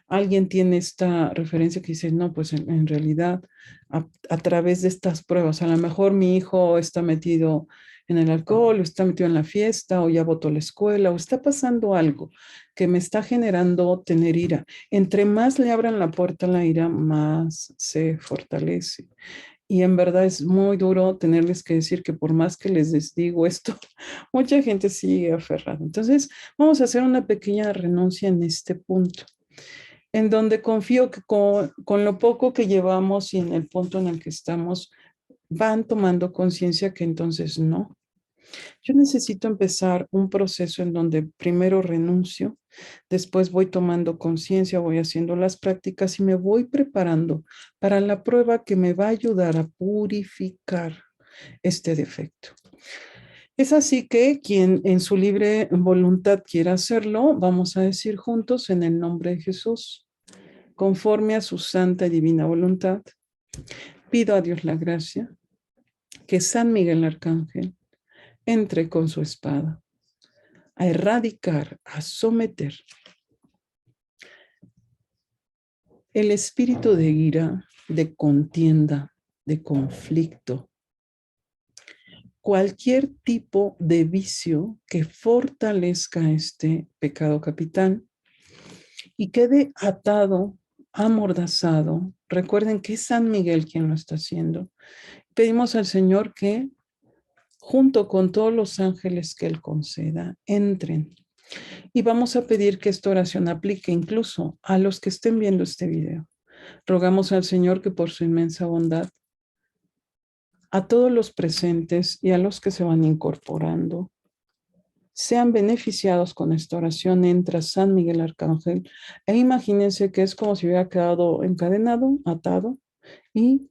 alguien tiene esta referencia que dice, no, pues en realidad a través de estas pruebas, a lo mejor mi hijo está metido en el alcohol, o está metido en la fiesta, o ya botó la escuela, o está pasando algo que me está generando tener ira. Entre más le abran la puerta a la ira, más se fortalece. Y en verdad es muy duro tenerles que decir que por más que les digo esto, mucha gente sigue aferrada. Entonces, vamos a hacer una pequeña renuncia en este punto, en donde confío que con lo poco que llevamos y en el punto en el que estamos, van tomando conciencia que entonces no. Yo necesito empezar un proceso en donde primero renuncio, después voy tomando conciencia, voy haciendo las prácticas y me voy preparando para la prueba que me va a ayudar a purificar este defecto. Es así que quien en su libre voluntad quiera hacerlo, vamos a decir juntos en el nombre de Jesús, conforme a su santa y divina voluntad, pido a Dios la gracia que San Miguel Arcángel entre con su espada a erradicar, a someter el espíritu de ira, de contienda, de conflicto, cualquier tipo de vicio que fortalezca este pecado capital y quede atado, amordazado. Recuerden que es San Miguel quien lo está haciendo. Pedimos al Señor que, junto con todos los ángeles que Él conceda, entren. Y vamos a pedir que esta oración aplique incluso a los que estén viendo este video. Rogamos al Señor que por su inmensa bondad, a todos los presentes y a los que se van incorporando, sean beneficiados con esta oración. Entra San Miguel Arcángel e imagínense que es como si hubiera quedado encadenado, atado, y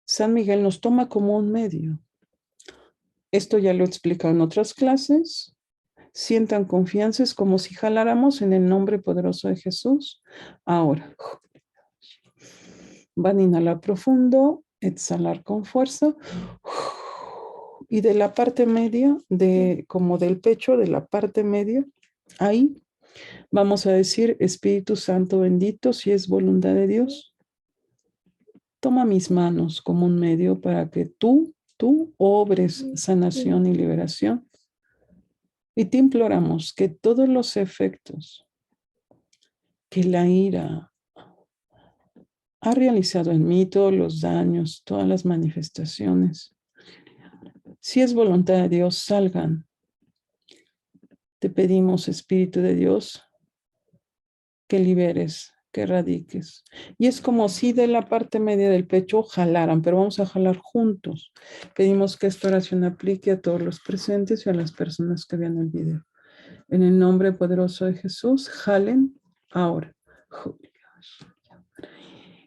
San Miguel nos toma como un medio. Esto ya lo he explicado en otras clases. Sientan confianza, es como si jaláramos en el nombre poderoso de Jesús. Ahora, van a inhalar profundo, exhalar con fuerza. Y de la parte media, como del pecho, de la parte media, ahí vamos a decir, Espíritu Santo bendito, si es voluntad de Dios, toma mis manos como un medio para que tú obres sanación y liberación. Y te imploramos que todos los efectos que la ira ha realizado en mí, todos los daños, todas las manifestaciones, si es voluntad de Dios, salgan. Te pedimos, Espíritu de Dios, que liberes, que erradiques. Y es como si de la parte media del pecho jalaran, pero vamos a jalar juntos. Pedimos que esta oración aplique a todos los presentes y a las personas que vean el video. En el nombre poderoso de Jesús, jalen ahora.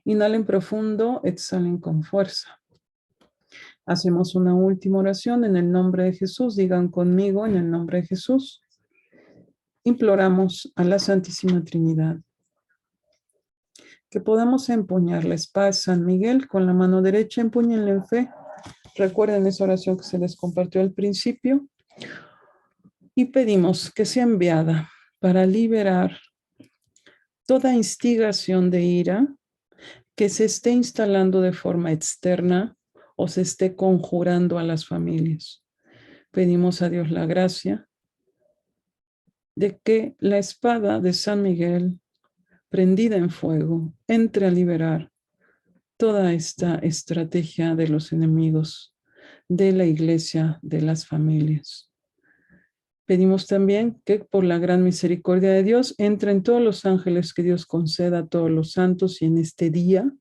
Inhalen profundo, exhalen con fuerza. Hacemos una última oración en el nombre de Jesús. Digan conmigo en el nombre de Jesús. Imploramos a la Santísima Trinidad que podamos empuñar la espada de San Miguel con la mano derecha, empuñenla en fe. Recuerden esa oración que se les compartió al principio y pedimos que sea enviada para liberar toda instigación de ira que se esté instalando de forma externa o se esté conjurando a las familias. Pedimos a Dios la gracia de que la espada de San Miguel, prendida en fuego, entre a liberar toda esta estrategia de los enemigos de la iglesia, de las familias. Pedimos también que por la gran misericordia de Dios entren todos los ángeles que Dios conceda a todos los santos y en este día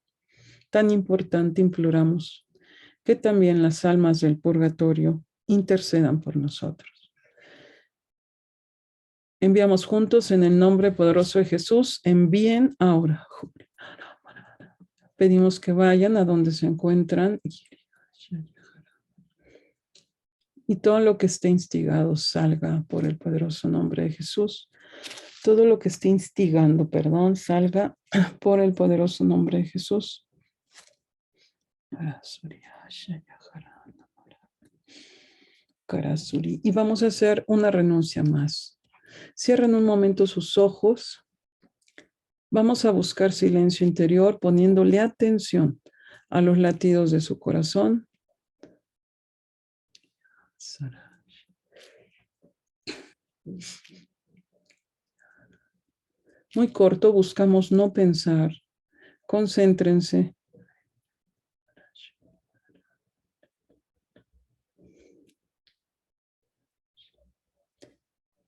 tan importante imploramos que también las almas del purgatorio intercedan por nosotros. Enviamos juntos en el nombre poderoso de Jesús, envíen ahora. Pedimos que vayan a donde se encuentran y todo lo que esté instigado salga por el poderoso nombre de Jesús. Todo lo que esté instigando, salga por el poderoso nombre de Jesús. Y vamos a hacer una renuncia más. Cierren un momento sus ojos. Vamos a buscar silencio interior poniéndole atención a los latidos de su corazón. Muy corto, buscamos no pensar. Concéntrense.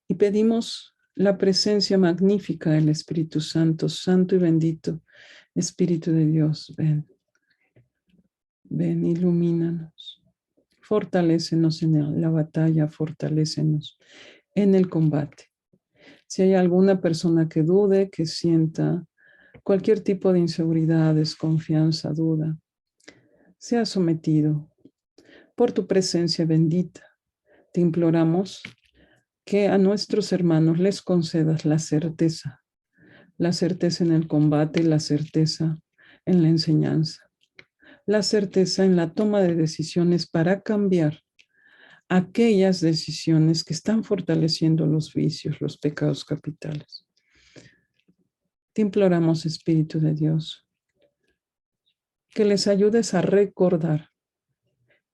Y pedimos la presencia magnífica del Espíritu Santo, santo y bendito Espíritu de Dios. Ven, ven, ilumínanos. Fortalécenos en la batalla, fortalécenos en el combate. Si hay alguna persona que dude, que sienta cualquier tipo de inseguridad, desconfianza, duda, sea sometido por tu presencia bendita. Te imploramos que a nuestros hermanos les concedas la certeza en el combate, la certeza en la enseñanza, la certeza en la toma de decisiones para cambiar aquellas decisiones que están fortaleciendo los vicios, los pecados capitales. Te imploramos, Espíritu de Dios, que les ayudes a recordar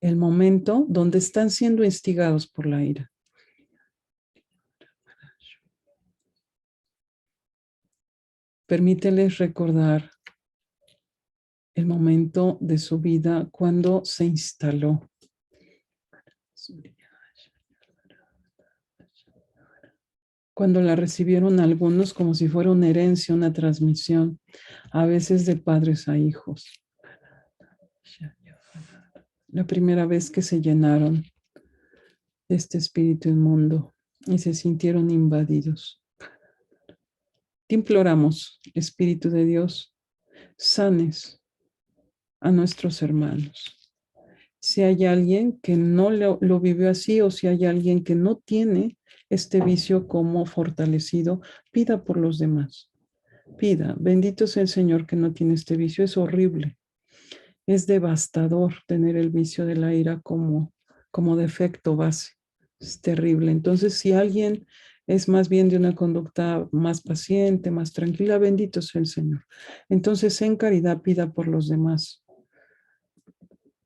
el momento donde están siendo instigados por la ira. Permíteles recordar el momento de su vida cuando se instaló. Cuando la recibieron algunos como si fuera una herencia, una transmisión, a veces de padres a hijos. La primera vez que se llenaron de este espíritu inmundo y se sintieron invadidos. Te imploramos, Espíritu de Dios, sanes a nuestros hermanos. Si hay alguien que no lo vivió así o si hay alguien que no tiene este vicio como fortalecido, pida por los demás. Pida, bendito sea el Señor que no tiene este vicio, es horrible. Es devastador tener el vicio de la ira como defecto base. Es terrible. Entonces, si alguien es más bien de una conducta más paciente, más tranquila, bendito sea el Señor. Entonces, en caridad, pida por los demás.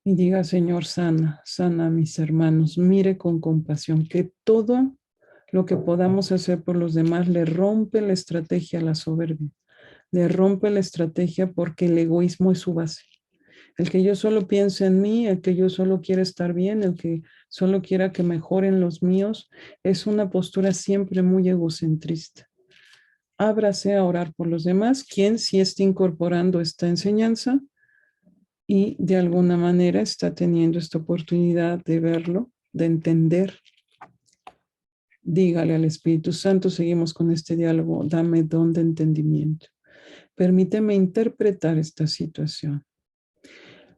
Y diga, Señor, sana a mis hermanos. Mire con compasión que todo lo que podamos hacer por los demás le rompe la estrategia a la soberbia. Le rompe la estrategia porque el egoísmo es su base. El que yo solo piense en mí, el que yo solo quiera estar bien, el que solo quiera que mejoren los míos, es una postura siempre muy egocentrista. Ábrase a orar por los demás, quien sí está incorporando esta enseñanza y de alguna manera está teniendo esta oportunidad de verlo, de entender. Dígale al Espíritu Santo, seguimos con este diálogo, dame don de entendimiento. Permíteme interpretar esta situación.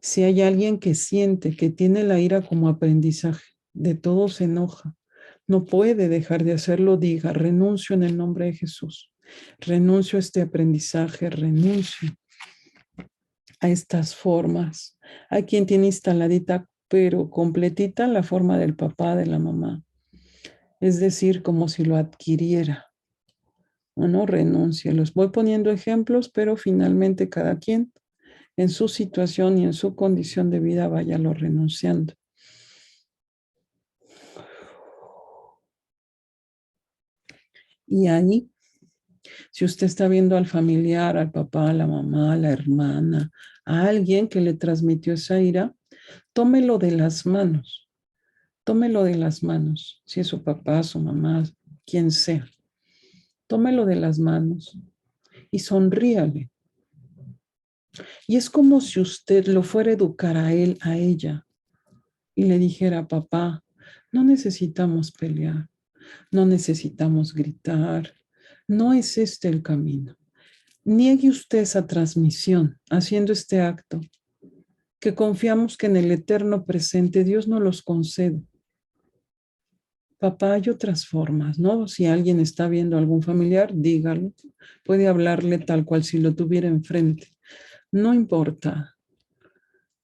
Si hay alguien que siente que tiene la ira como aprendizaje, de todo se enoja, no puede dejar de hacerlo, diga, renuncio en el nombre de Jesús. Renuncio a este aprendizaje, renuncio a estas formas. Hay quien tiene instaladita, pero completita la forma del papá, de la mamá. Es decir, como si lo adquiriera. Bueno, renuncie. Los voy poniendo ejemplos, pero finalmente cada quien en su situación y en su condición de vida váyalo renunciando. Y ahí, si usted está viendo al familiar, al papá, a la mamá, a la hermana, a alguien que le transmitió esa ira, tómelo de las manos. Tómelo de las manos. Si es su papá, su mamá, quien sea. Tómelo de las manos y sonríale. Y es como si usted lo fuera a educar a él, a ella, y le dijera, papá, no necesitamos pelear, no necesitamos gritar, no es este el camino. Niegue usted esa transmisión haciendo este acto, que confiamos que en el eterno presente Dios nos los concede. Papá, hay otras formas, ¿no? Si alguien está viendo a algún familiar, dígalo. Puede hablarle tal cual si lo tuviera enfrente. No importa,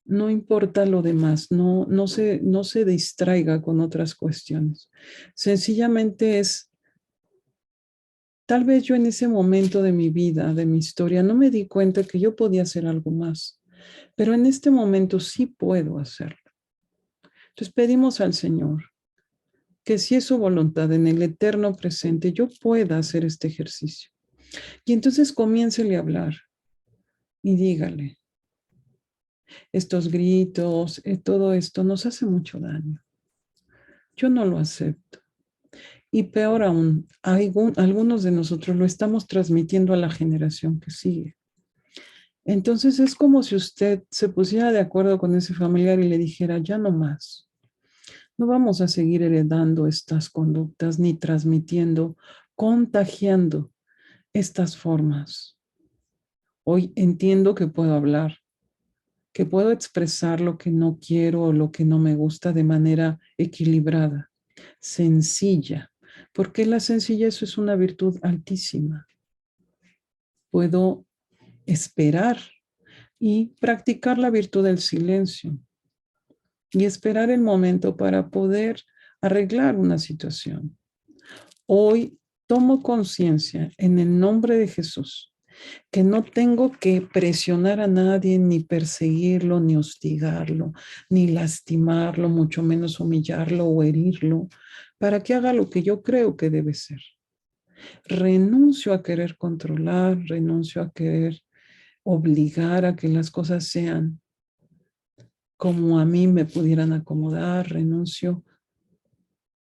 no importa lo demás, no se distraiga con otras cuestiones. Sencillamente es, tal vez yo en ese momento de mi vida, de mi historia, no me di cuenta que yo podía hacer algo más, pero en este momento sí puedo hacerlo. Entonces pedimos al Señor que si es su voluntad en el eterno presente, yo pueda hacer este ejercicio. Y entonces comiéncele a hablar y dígale, estos gritos, todo esto nos hace mucho daño. Yo no lo acepto. Y peor aún, algunos de nosotros lo estamos transmitiendo a la generación que sigue. Entonces es como si usted se pusiera de acuerdo con ese familiar y le dijera, ya no más. No vamos a seguir heredando estas conductas ni transmitiendo, contagiando estas formas. Hoy entiendo que puedo hablar, que puedo expresar lo que no quiero o lo que no me gusta de manera equilibrada, sencilla, porque la sencillez es una virtud altísima. Puedo esperar y practicar la virtud del silencio y esperar el momento para poder arreglar una situación. Hoy tomo conciencia en el nombre de Jesús que no tengo que presionar a nadie, ni perseguirlo, ni hostigarlo, ni lastimarlo, mucho menos humillarlo o herirlo, para que haga lo que yo creo que debe ser. Renuncio a querer controlar, renuncio a querer obligar a que las cosas sean como a mí me pudieran acomodar, renuncio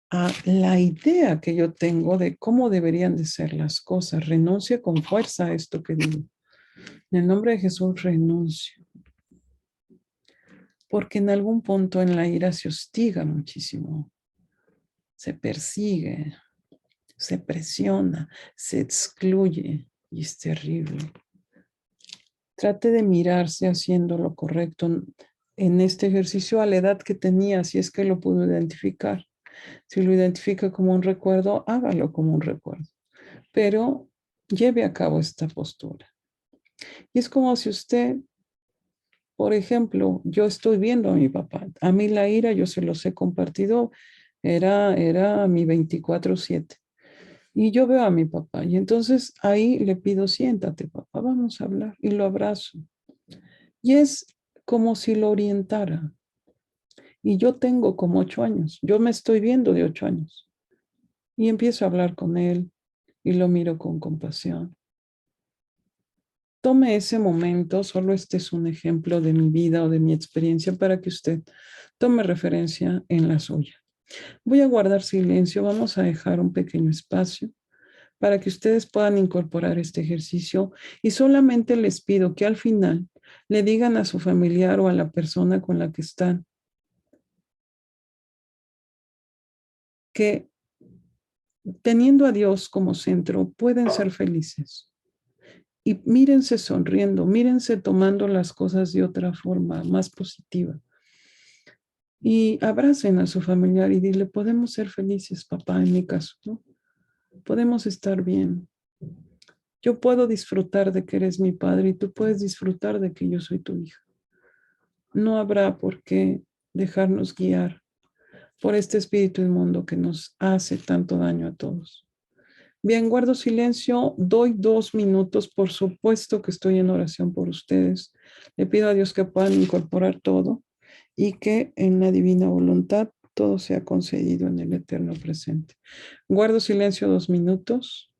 a la idea que yo tengo de cómo deberían de ser las cosas, renuncio con fuerza a esto que digo. En el nombre de Jesús renuncio, porque en algún punto en la ira se hostiga muchísimo, se persigue, se presiona, se excluye y es terrible. Trate de mirarse haciendo lo correcto en este ejercicio a la edad que tenía, si es que lo pudo identificar. Si lo identifica como un recuerdo, hágalo como un recuerdo, pero lleve a cabo esta postura. Y es como si usted, por ejemplo, yo estoy viendo a mi papá. A mí la ira, yo se los he compartido, era mi 24/7. Y yo veo a mi papá y entonces ahí le pido, siéntate, papá, vamos a hablar. Y lo abrazo. Y es como si lo orientara. Y yo tengo como 8 años. Yo me estoy viendo de 8 años. Y empiezo a hablar con él y lo miro con compasión. Tome ese momento, solo este es un ejemplo de mi vida o de mi experiencia para que usted tome referencia en la suya. Voy a guardar silencio, vamos a dejar un pequeño espacio para que ustedes puedan incorporar este ejercicio y solamente les pido que al final le digan a su familiar o a la persona con la que están que teniendo a Dios como centro pueden ser felices Y mírense sonriendo, mírense tomando las cosas de otra forma, más positiva. Y abracen a su familiar y dile, podemos ser felices, papá, en mi caso, ¿no? Podemos estar bien. Yo puedo disfrutar de que eres mi padre y tú puedes disfrutar de que yo soy tu hija. No habrá por qué dejarnos guiar por este espíritu inmundo que nos hace tanto daño a todos. Bien, guardo silencio, doy 2 minutos, por supuesto que estoy en oración por ustedes. Le pido a Dios que puedan incorporar todo y que en la divina voluntad todo sea concedido en el eterno presente. Guardo silencio 2 minutos.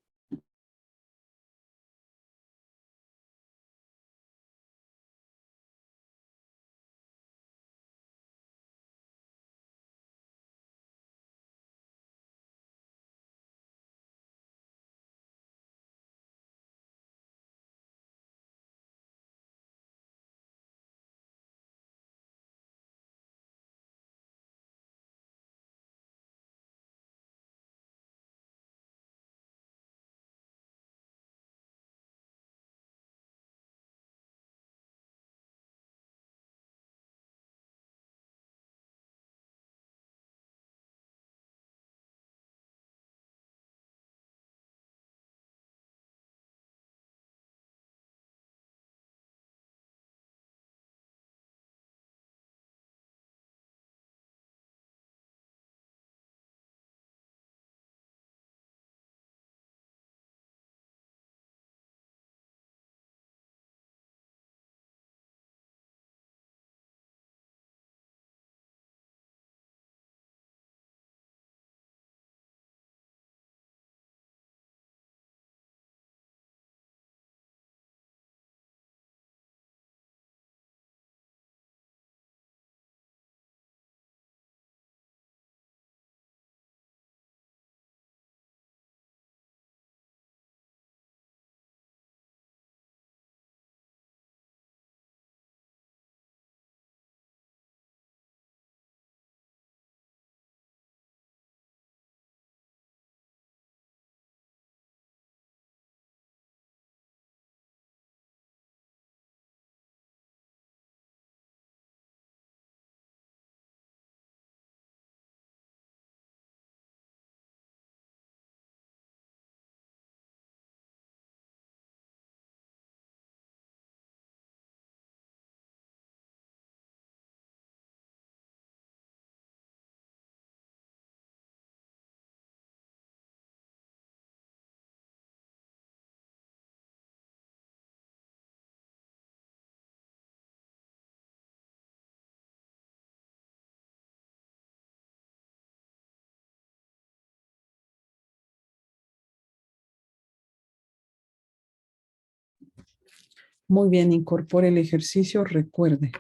Muy bien, incorpore el ejercicio. Recuerde,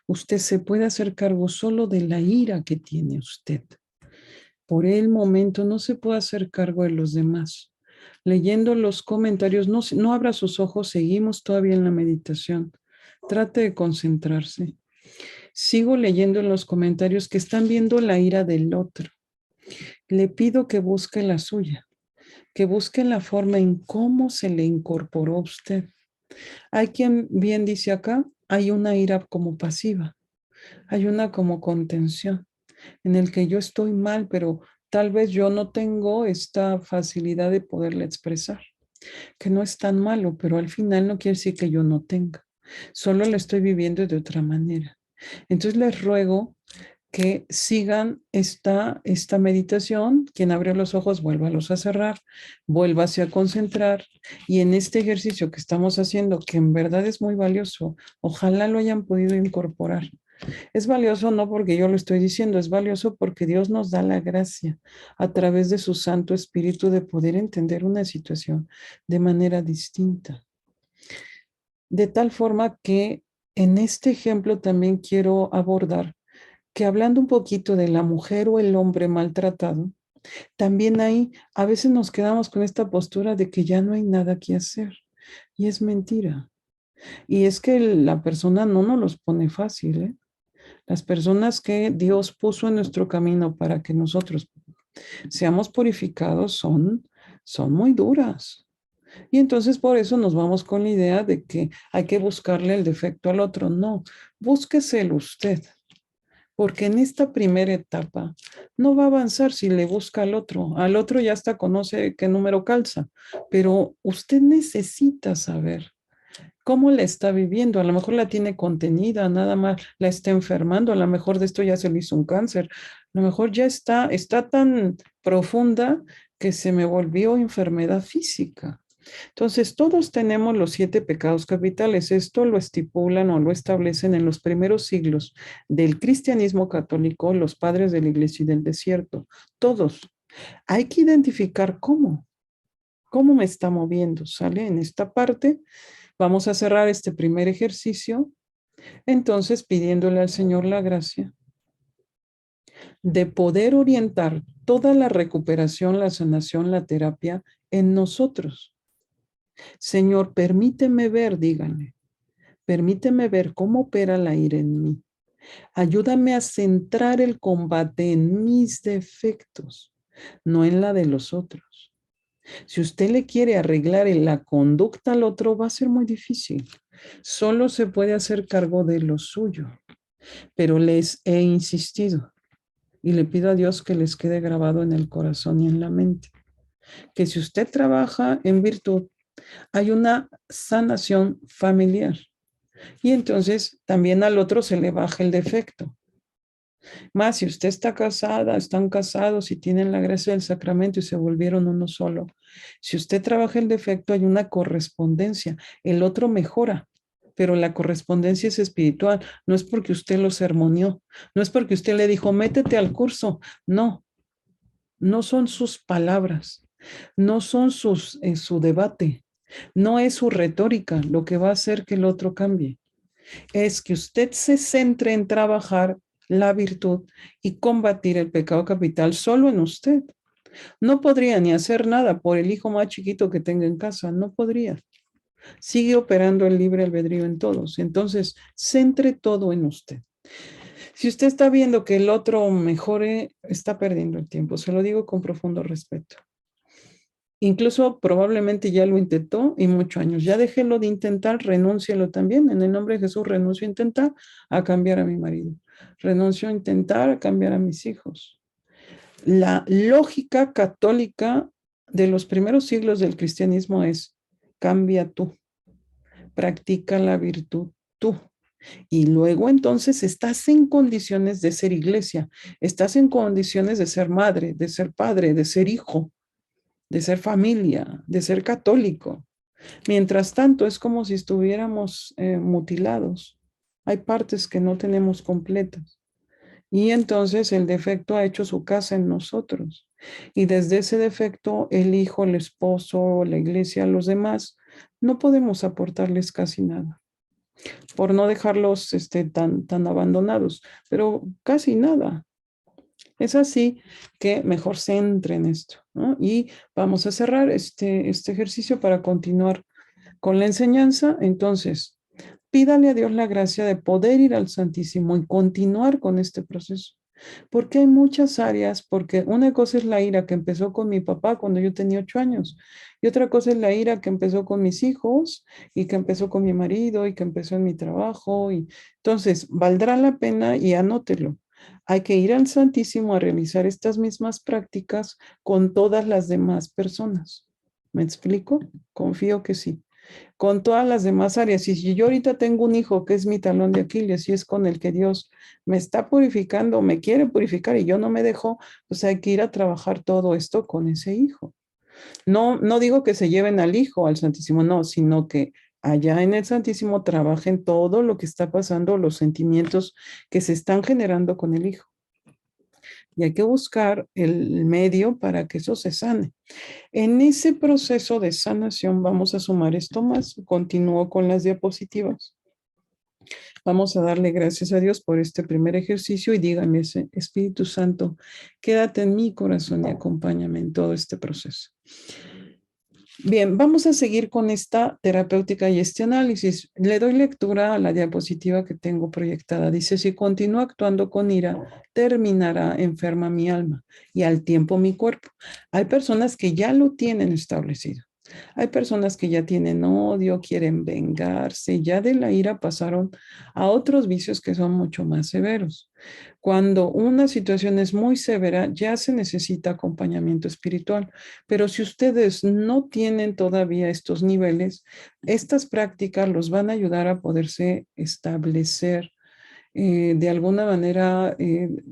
usted se puede hacer cargo solo de la ira que tiene usted. Por el momento no se puede hacer cargo de los demás. Leyendo los comentarios, no abra sus ojos, seguimos todavía en la meditación. Trate de concentrarse. Sigo leyendo en los comentarios que están viendo la ira del otro. Le pido que busque la suya, que busque la forma en cómo se le incorporó a usted. Hay quien bien dice acá, hay una ira como pasiva, hay una como contención, en el que yo estoy mal, pero tal vez yo no tengo esta facilidad de poderla expresar, que no es tan malo, pero al final no quiere decir que yo no tenga, solo la estoy viviendo de otra manera. Entonces les ruego que sigan esta meditación. Quien abre los ojos, vuélvalos a cerrar, vuélvase a concentrar. Y en este ejercicio que estamos haciendo, que en verdad es muy valioso, ojalá lo hayan podido incorporar. Es valioso no porque yo lo estoy diciendo, es valioso porque Dios nos da la gracia a través de su Santo Espíritu de poder entender una situación de manera distinta. De tal forma que en este ejemplo también quiero abordar que hablando un poquito de la mujer o el hombre maltratado, también ahí a veces nos quedamos con esta postura de que ya no hay nada que hacer. Y es mentira. Y es que la persona no nos los pone fácil, ¿eh? Las personas que Dios puso en nuestro camino para que nosotros seamos purificados son muy duras. Y entonces por eso nos vamos con la idea de que hay que buscarle el defecto al otro. No, búsqueselo usted, porque en esta primera etapa no va a avanzar si le busca al otro. Al otro ya hasta conoce qué número calza, pero usted necesita saber cómo la está viviendo. A lo mejor la tiene contenida, nada más la está enfermando, a lo mejor de esto ya se le hizo un cáncer, a lo mejor ya está tan profunda que se me volvió enfermedad física. Entonces, todos tenemos los 7 pecados capitales. Esto lo estipulan o lo establecen en los primeros siglos del cristianismo católico, los padres de la iglesia y del desierto. Todos. Hay que identificar cómo me está moviendo, ¿sale? En esta parte vamos a cerrar este primer ejercicio, entonces pidiéndole al Señor la gracia de poder orientar toda la recuperación, la sanación, la terapia en nosotros. Señor, permíteme ver, díganle, permíteme ver cómo opera la ira en mí. Ayúdame a centrar el combate en mis defectos, no en la de los otros. Si usted le quiere arreglar en la conducta al otro, va a ser muy difícil. Solo se puede hacer cargo de lo suyo, pero les he insistido y le pido a Dios que les quede grabado en el corazón y en la mente, que si usted trabaja en virtud, hay una sanación familiar y entonces también al otro se le baja el defecto. Más si usted está casada, están casados y tienen la gracia del sacramento y se volvieron uno solo. Si usted trabaja el defecto, hay una correspondencia. El otro mejora, pero la correspondencia es espiritual. No es porque usted lo sermoneó, no es porque usted le dijo, métete al curso. No, no son sus palabras, no son su debate, no es su retórica lo que va a hacer que el otro cambie. Es que usted se centre en trabajar la virtud y combatir el pecado capital solo en usted. No podría ni hacer nada por el hijo más chiquito que tenga en casa, no podría. Sigue operando el libre albedrío en todos. Entonces, centre todo en usted. Si usted está viendo que el otro mejore, está perdiendo el tiempo. Se lo digo con profundo respeto. Incluso probablemente ya lo intentó y muchos años. Ya déjelo de intentar, renúncielo también. En el nombre de Jesús renuncio a intentar a cambiar a mi marido. Renuncio a intentar a cambiar a mis hijos. La lógica católica de los primeros siglos del cristianismo es: cambia tú, practica la virtud tú. Y luego entonces estás en condiciones de ser iglesia, estás en condiciones de ser madre, de ser padre, de ser hijo, de ser familia, de ser católico. Mientras tanto, es como si estuviéramos mutilados. Hay partes que no tenemos completas. Y entonces el defecto ha hecho su casa en nosotros. Y desde ese defecto, el hijo, el esposo, la iglesia, los demás, no podemos aportarles casi nada, por no dejarlos tan abandonados, pero casi nada. Es así que mejor se entre en esto, ¿no? Y vamos a cerrar este ejercicio para continuar con la enseñanza. Entonces, pídale a Dios la gracia de poder ir al Santísimo y continuar con este proceso. Porque hay muchas áreas, porque una cosa es la ira que empezó con mi papá cuando yo tenía 8 años, y otra cosa es la ira que empezó con mis hijos, y que empezó con mi marido, y que empezó en mi trabajo. Y entonces, valdrá la pena y anótelo. Hay que ir al Santísimo a realizar estas mismas prácticas con todas las demás personas. ¿Me explico? Confío que sí, con todas las demás áreas. Y si yo ahorita tengo un hijo que es mi talón de Aquiles y es con el que Dios me está purificando, me quiere purificar y yo no me dejo, pues hay que ir a trabajar todo esto con ese hijo. No, no digo que se lleven al hijo al Santísimo, no, sino que allá en el Santísimo trabajen todo lo que está pasando, los sentimientos que se están generando con el hijo. Y hay que buscar el medio para que eso se sane. En ese proceso de sanación vamos a sumar esto más. Continúo con las diapositivas. Vamos a darle gracias a Dios por este primer ejercicio y dígame, Espíritu Santo, quédate en mi corazón y acompáñame en todo este proceso. Bien, vamos a seguir con esta terapéutica y este análisis. Le doy lectura a la diapositiva que tengo proyectada. Dice: si continúo actuando con ira, terminará enferma mi alma y al tiempo mi cuerpo. Hay personas que ya lo tienen establecido. Hay personas que ya tienen odio, quieren vengarse, ya de la ira pasaron a otros vicios que son mucho más severos. Cuando una situación es muy severa, ya se necesita acompañamiento espiritual. Pero si ustedes no tienen todavía estos niveles, estas prácticas los van a ayudar a poderse establecer de alguna manera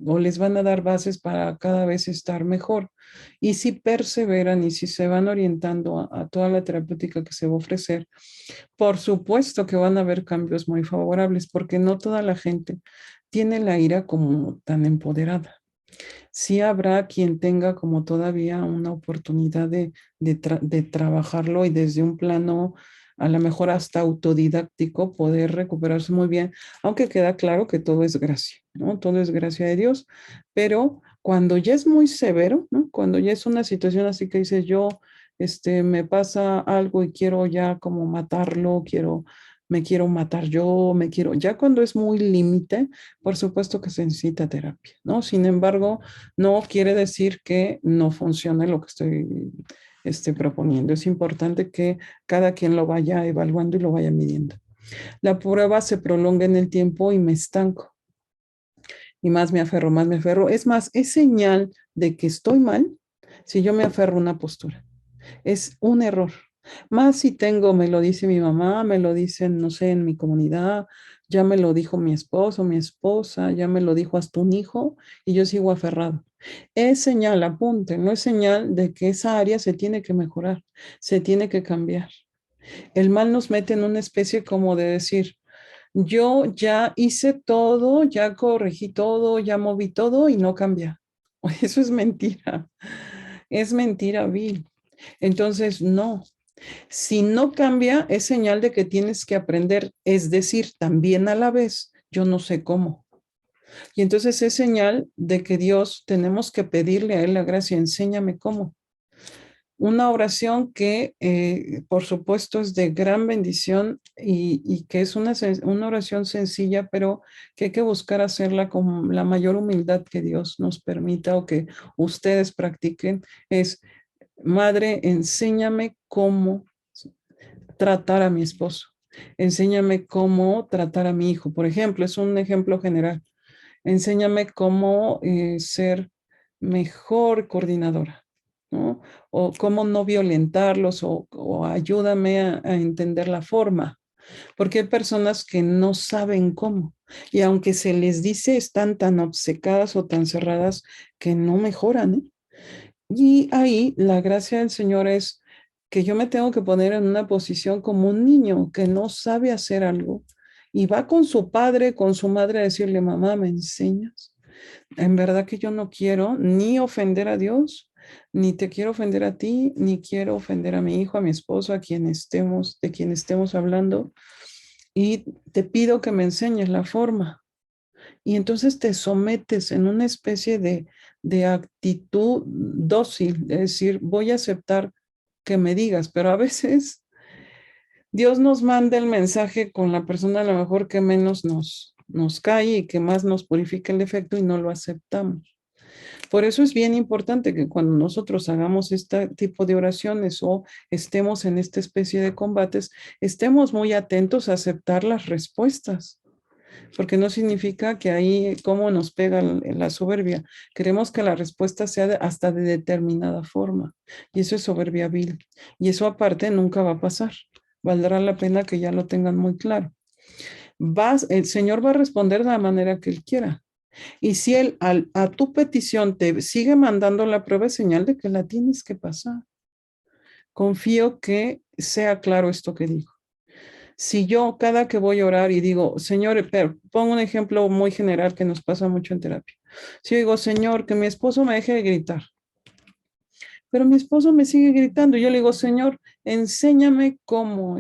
o les van a dar bases para cada vez estar mejor. Y si perseveran y si se van orientando a toda la terapéutica que se va a ofrecer, por supuesto que van a haber cambios muy favorables, porque no toda la gente tiene la ira como tan empoderada. Sí habrá quien tenga como todavía una oportunidad de trabajarlo y desde un plano a lo mejor hasta autodidáctico poder recuperarse muy bien, aunque queda claro que todo es gracia, ¿no? Todo es gracia de Dios, pero cuando ya es muy severo, ¿no? Cuando ya es una situación así que dices yo, me pasa algo y quiero ya como matarlo, me quiero matar yo, ya cuando es muy límite, por supuesto que se necesita terapia, ¿no? Sin embargo, no quiere decir que no funcione lo que estoy proponiendo. Es importante que cada quien lo vaya evaluando y lo vaya midiendo. La prueba se prolonga en el tiempo y me estanco. Y más me aferro, más me aferro. Es más, es señal de que estoy mal si yo me aferro a una postura. Es un error. Más si tengo, me lo dice mi mamá, me lo dicen, no sé, en mi comunidad, ya me lo dijo mi esposo, mi esposa, ya me lo dijo hasta un hijo y yo sigo aferrado. Es señal, apunte, no es señal de que esa área se tiene que mejorar, se tiene que cambiar. El mal nos mete en una especie como de decir, yo ya hice todo, ya corregí todo, ya moví todo y no cambia. Eso es mentira vil. Entonces, no, si no cambia, es señal de que tienes que aprender, es decir, también a la vez, yo no sé cómo. Y entonces es señal de que Dios tenemos que pedirle a Él la gracia, enséñame cómo. Una oración que, por supuesto, es de gran bendición y que es una oración sencilla, pero que hay que buscar hacerla con la mayor humildad que Dios nos permita o que ustedes practiquen, es, Madre, enséñame cómo tratar a mi esposo. Enséñame cómo tratar a mi hijo. Por ejemplo, es un ejemplo general. Enséñame cómo ser mejor coordinadora, ¿no? O cómo no violentarlos o ayúdame a entender la forma. Porque hay personas que no saben cómo. Y aunque se les dice, están tan obcecadas o tan cerradas que no mejoran, ¿eh? Y ahí la gracia del Señor es que yo me tengo que poner en una posición como un niño que no sabe hacer algo y va con su padre, con su madre a decirle, mamá, ¿me enseñas? En verdad que yo no quiero ni ofender a Dios, ni te quiero ofender a ti, ni quiero ofender a mi hijo, a mi esposo, de quien estemos hablando. Y te pido que me enseñes la forma. Y entonces te sometes en una especie de actitud dócil, es decir, voy a aceptar que me digas, pero a veces Dios nos manda el mensaje con la persona a lo mejor que menos nos cae y que más nos purifica el defecto y no lo aceptamos. Por eso es bien importante que cuando nosotros hagamos este tipo de oraciones o estemos en esta especie de combates, estemos muy atentos a aceptar las respuestas porque no significa que ahí cómo nos pega la soberbia. Queremos que la respuesta sea hasta de determinada forma y eso es soberbia vil y eso aparte nunca va a pasar. Valdrá la pena que ya lo tengan muy claro. El Señor va a responder de la manera que Él quiera. Y si Él a tu petición te sigue mandando la prueba, es señal de que la tienes que pasar. Confío que sea claro esto que digo. Si yo cada que voy a orar y digo, Señor, pero pongo un ejemplo muy general que nos pasa mucho en terapia. Si yo digo, Señor, que mi esposo me deje de gritar, pero mi esposo me sigue gritando, yo le digo, Señor, enséñame cómo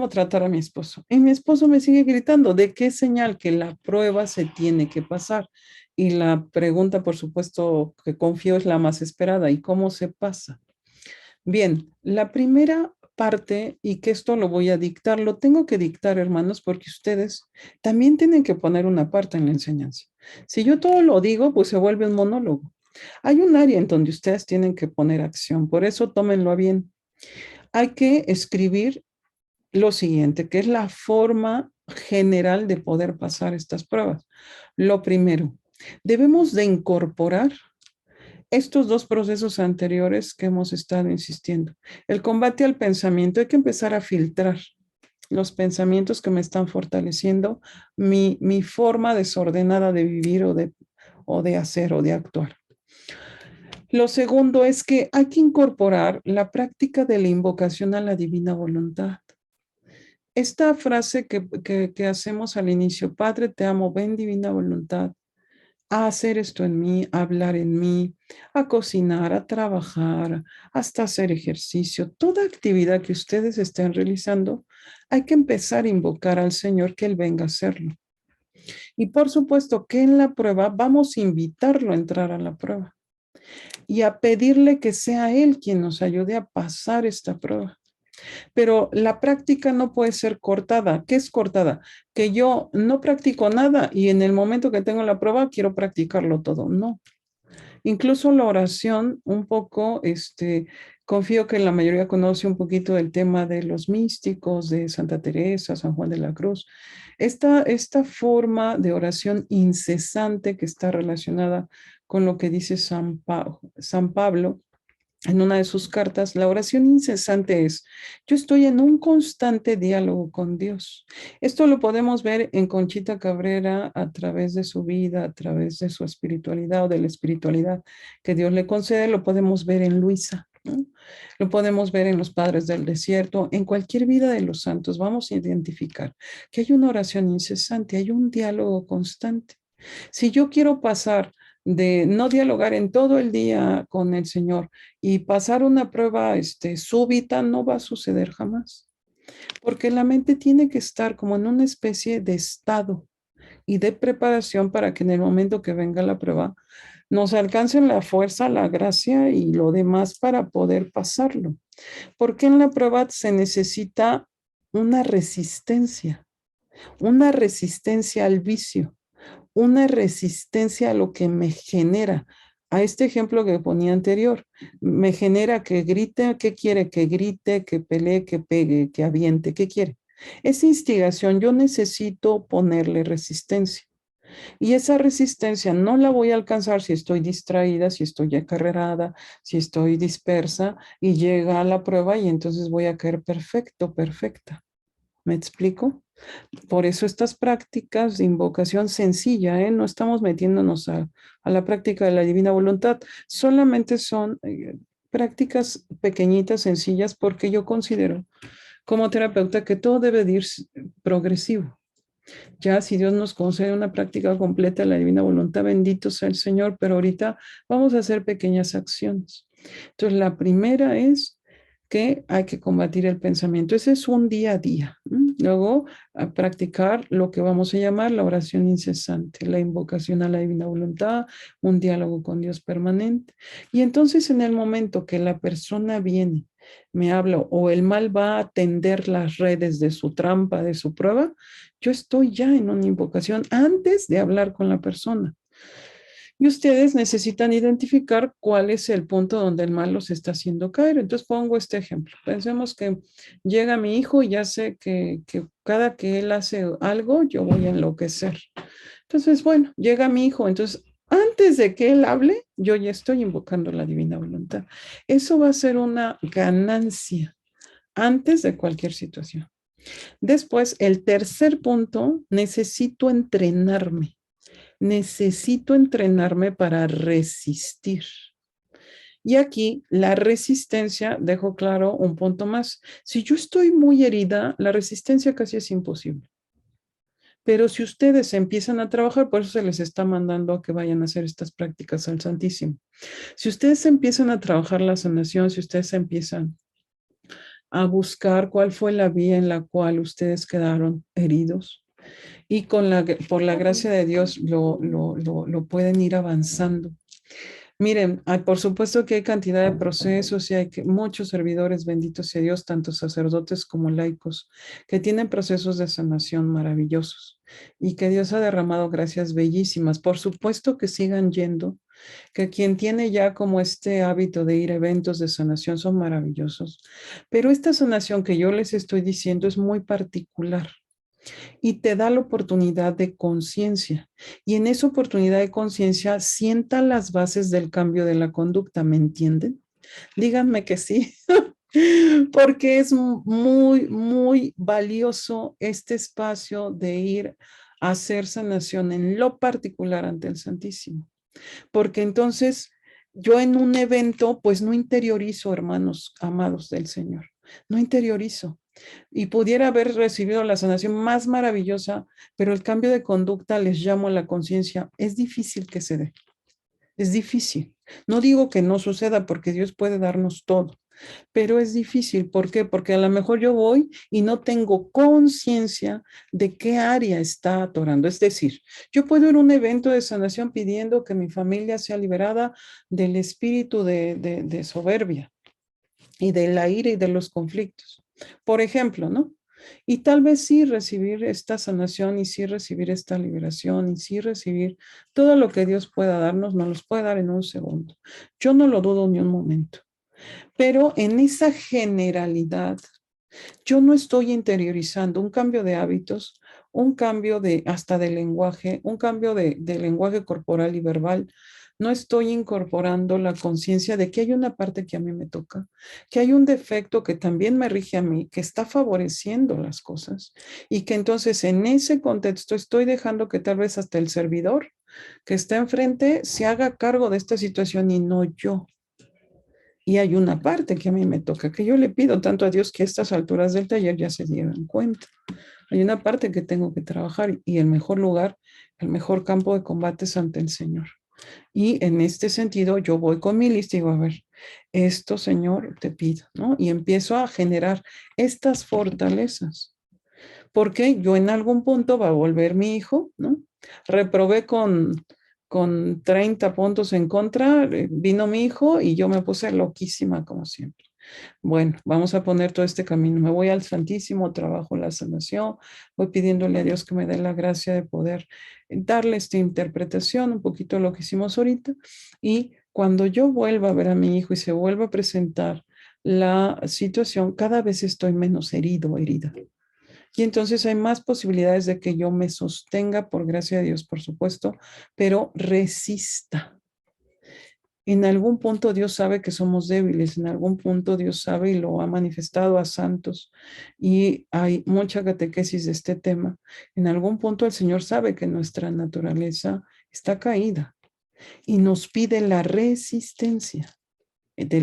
tratar a mi esposo. Y mi esposo me sigue gritando, ¿de qué señal? Que la prueba se tiene que pasar. Y la pregunta, por supuesto, que confío es la más esperada. ¿Y cómo se pasa? Bien, la primera parte, y que esto lo voy a dictar, lo tengo que dictar, hermanos, porque ustedes también tienen que poner una parte en la enseñanza. Si yo todo lo digo, pues se vuelve un monólogo. Hay un área en donde ustedes tienen que poner acción, por eso tómenlo a bien. Hay que escribir lo siguiente, que es la forma general de poder pasar estas pruebas. Lo primero, debemos de incorporar estos dos procesos anteriores que hemos estado insistiendo. El combate al pensamiento, hay que empezar a filtrar los pensamientos que me están fortaleciendo mi forma desordenada de vivir o de hacer o de actuar. Lo segundo es que hay que incorporar la práctica de la invocación a la divina voluntad. Esta frase que hacemos al inicio, Padre, te amo, ven divina voluntad, a hacer esto en mí, a hablar en mí, a cocinar, a trabajar, hasta hacer ejercicio, toda actividad que ustedes estén realizando, hay que empezar a invocar al Señor que Él venga a hacerlo. Y por supuesto que en la prueba vamos a invitarlo a entrar a la prueba y a pedirle que sea Él quien nos ayude a pasar esta prueba. Pero la práctica no puede ser cortada. ¿Qué es cortada? Que yo no practico nada y en el momento que tengo la prueba quiero practicarlo todo. No. Incluso la oración, un poco, confío que la mayoría conoce un poquito del tema de los místicos, de Santa Teresa, San Juan de la Cruz. Esta forma de oración incesante que está relacionada con lo que dice San Pablo en una de sus cartas, la oración incesante es, yo estoy en un constante diálogo con Dios. Esto lo podemos ver en Conchita Cabrera a través de su vida, a través de su espiritualidad o de la espiritualidad que Dios le concede, lo podemos ver en Luisa, ¿no? Lo podemos ver en los padres del desierto, en cualquier vida de los santos. Vamos a identificar que hay una oración incesante, hay un diálogo constante. Si yo quiero pasar de no dialogar en todo el día con el Señor y pasar una prueba súbita, no va a suceder jamás, porque la mente tiene que estar como en una especie de estado y de preparación para que en el momento que venga la prueba nos alcancen la fuerza, la gracia y lo demás para poder pasarlo. Porque en la prueba se necesita una resistencia al vicio, una resistencia a lo que me genera. A este ejemplo que ponía anterior, me genera que grite, ¿qué quiere? Que grite, que pelee, que pegue, que aviente, ¿qué quiere? Esa instigación yo necesito ponerle resistencia. Y esa resistencia no la voy a alcanzar si estoy distraída, si estoy acarrerada, si estoy dispersa y llega a la prueba y entonces voy a caer perfecto, perfecta. ¿Me explico? Por eso estas prácticas de invocación sencilla, ¿eh? No estamos metiéndonos a la práctica de la divina voluntad, solamente son prácticas pequeñitas, sencillas, porque yo considero como terapeuta que todo debe de ir progresivo. Ya si Dios nos concede una práctica completa de la divina voluntad, bendito sea el Señor, pero ahorita vamos a hacer pequeñas acciones. Entonces, la primera es que hay que combatir el pensamiento. Ese es un día a día. Luego, a practicar lo que vamos a llamar la oración incesante, la invocación a la divina voluntad, un diálogo con Dios permanente. Y entonces, en el momento que la persona viene, me habla o el mal va a tender las redes de su trampa, de su prueba, yo estoy ya en una invocación antes de hablar con la persona. Y ustedes necesitan identificar cuál es el punto donde el mal los está haciendo caer. Entonces pongo este ejemplo. Pensemos que llega mi hijo y ya sé que cada que él hace algo, yo voy a enloquecer. Entonces, bueno, llega mi hijo. Entonces, antes de que él hable, yo ya estoy invocando la divina voluntad. Eso va a ser una ganancia antes de cualquier situación. Después, el tercer punto, necesito entrenarme para resistir. Y aquí la resistencia, dejo claro un punto más. Si yo estoy muy herida, la resistencia casi es imposible. Pero si ustedes empiezan a trabajar, por eso se les está mandando a que vayan a hacer estas prácticas al Santísimo. Si ustedes empiezan a trabajar la sanación, si ustedes empiezan a buscar cuál fue la vía en la cual ustedes quedaron heridos, y por la gracia de Dios lo pueden ir avanzando. Miren, por supuesto que hay cantidad de procesos y hay muchos servidores, benditos sea Dios, tanto sacerdotes como laicos, que tienen procesos de sanación maravillosos y que Dios ha derramado gracias bellísimas. Por supuesto que sigan yendo, que quien tiene ya como este hábito de ir a eventos de sanación son maravillosos, pero esta sanación que yo les estoy diciendo es muy particular y te da la oportunidad de conciencia. Y en esa oportunidad de conciencia sienta las bases del cambio de la conducta, ¿me entienden? Díganme que sí, porque es muy, muy valioso este espacio de ir a hacer sanación en lo particular ante el Santísimo. Porque entonces yo en un evento, pues no interiorizo, hermanos amados del Señor, no interiorizo y pudiera haber recibido la sanación más maravillosa, pero el cambio de conducta les llamo a la conciencia. Es difícil que se dé, es difícil. No digo que no suceda porque Dios puede darnos todo, pero es difícil. ¿Por qué? Porque a lo mejor yo voy y no tengo conciencia de qué área está atorando. Es decir, yo puedo ir a un evento de sanación pidiendo que mi familia sea liberada del espíritu de soberbia y de la ira y de los conflictos. Por ejemplo, ¿no? Y tal vez sí recibir esta sanación y sí recibir esta liberación y sí recibir todo lo que Dios pueda darnos, nos los puede dar en un segundo. Yo no lo dudo ni un momento. Pero en esa generalidad, yo no estoy interiorizando un cambio de hábitos, un cambio de hasta de lenguaje, un cambio de lenguaje corporal y verbal. No estoy incorporando la conciencia de que hay una parte que a mí me toca, que hay un defecto que también me rige a mí, que está favoreciendo las cosas y que entonces en ese contexto estoy dejando que tal vez hasta el servidor que está enfrente se haga cargo de esta situación y no yo. Y hay una parte que a mí me toca, que yo le pido tanto a Dios que a estas alturas del taller ya se dieran cuenta. Hay una parte que tengo que trabajar y el mejor lugar, el mejor campo de combate es ante el Señor. Y en este sentido yo voy con mi lista y digo, a ver, esto Señor te pido, ¿no? Y empiezo a generar estas fortalezas, porque yo en algún punto va a volver mi hijo, ¿no? Reprobé con 30 puntos en contra, vino mi hijo y yo me puse loquísima como siempre. Bueno, vamos a poner todo este camino. Me voy al Santísimo, trabajo la sanación, voy pidiéndole a Dios que me dé la gracia de poder darle esta interpretación, un poquito de lo que hicimos ahorita. Y cuando yo vuelva a ver a mi hijo y se vuelva a presentar la situación, cada vez estoy menos herido o herida. Y entonces hay más posibilidades de que yo me sostenga, por gracia de Dios, por supuesto, pero resista. En algún punto Dios sabe que somos débiles, en algún punto Dios sabe y lo ha manifestado a santos y hay mucha catequesis de este tema. En algún punto el Señor sabe que nuestra naturaleza está caída y nos pide la resistencia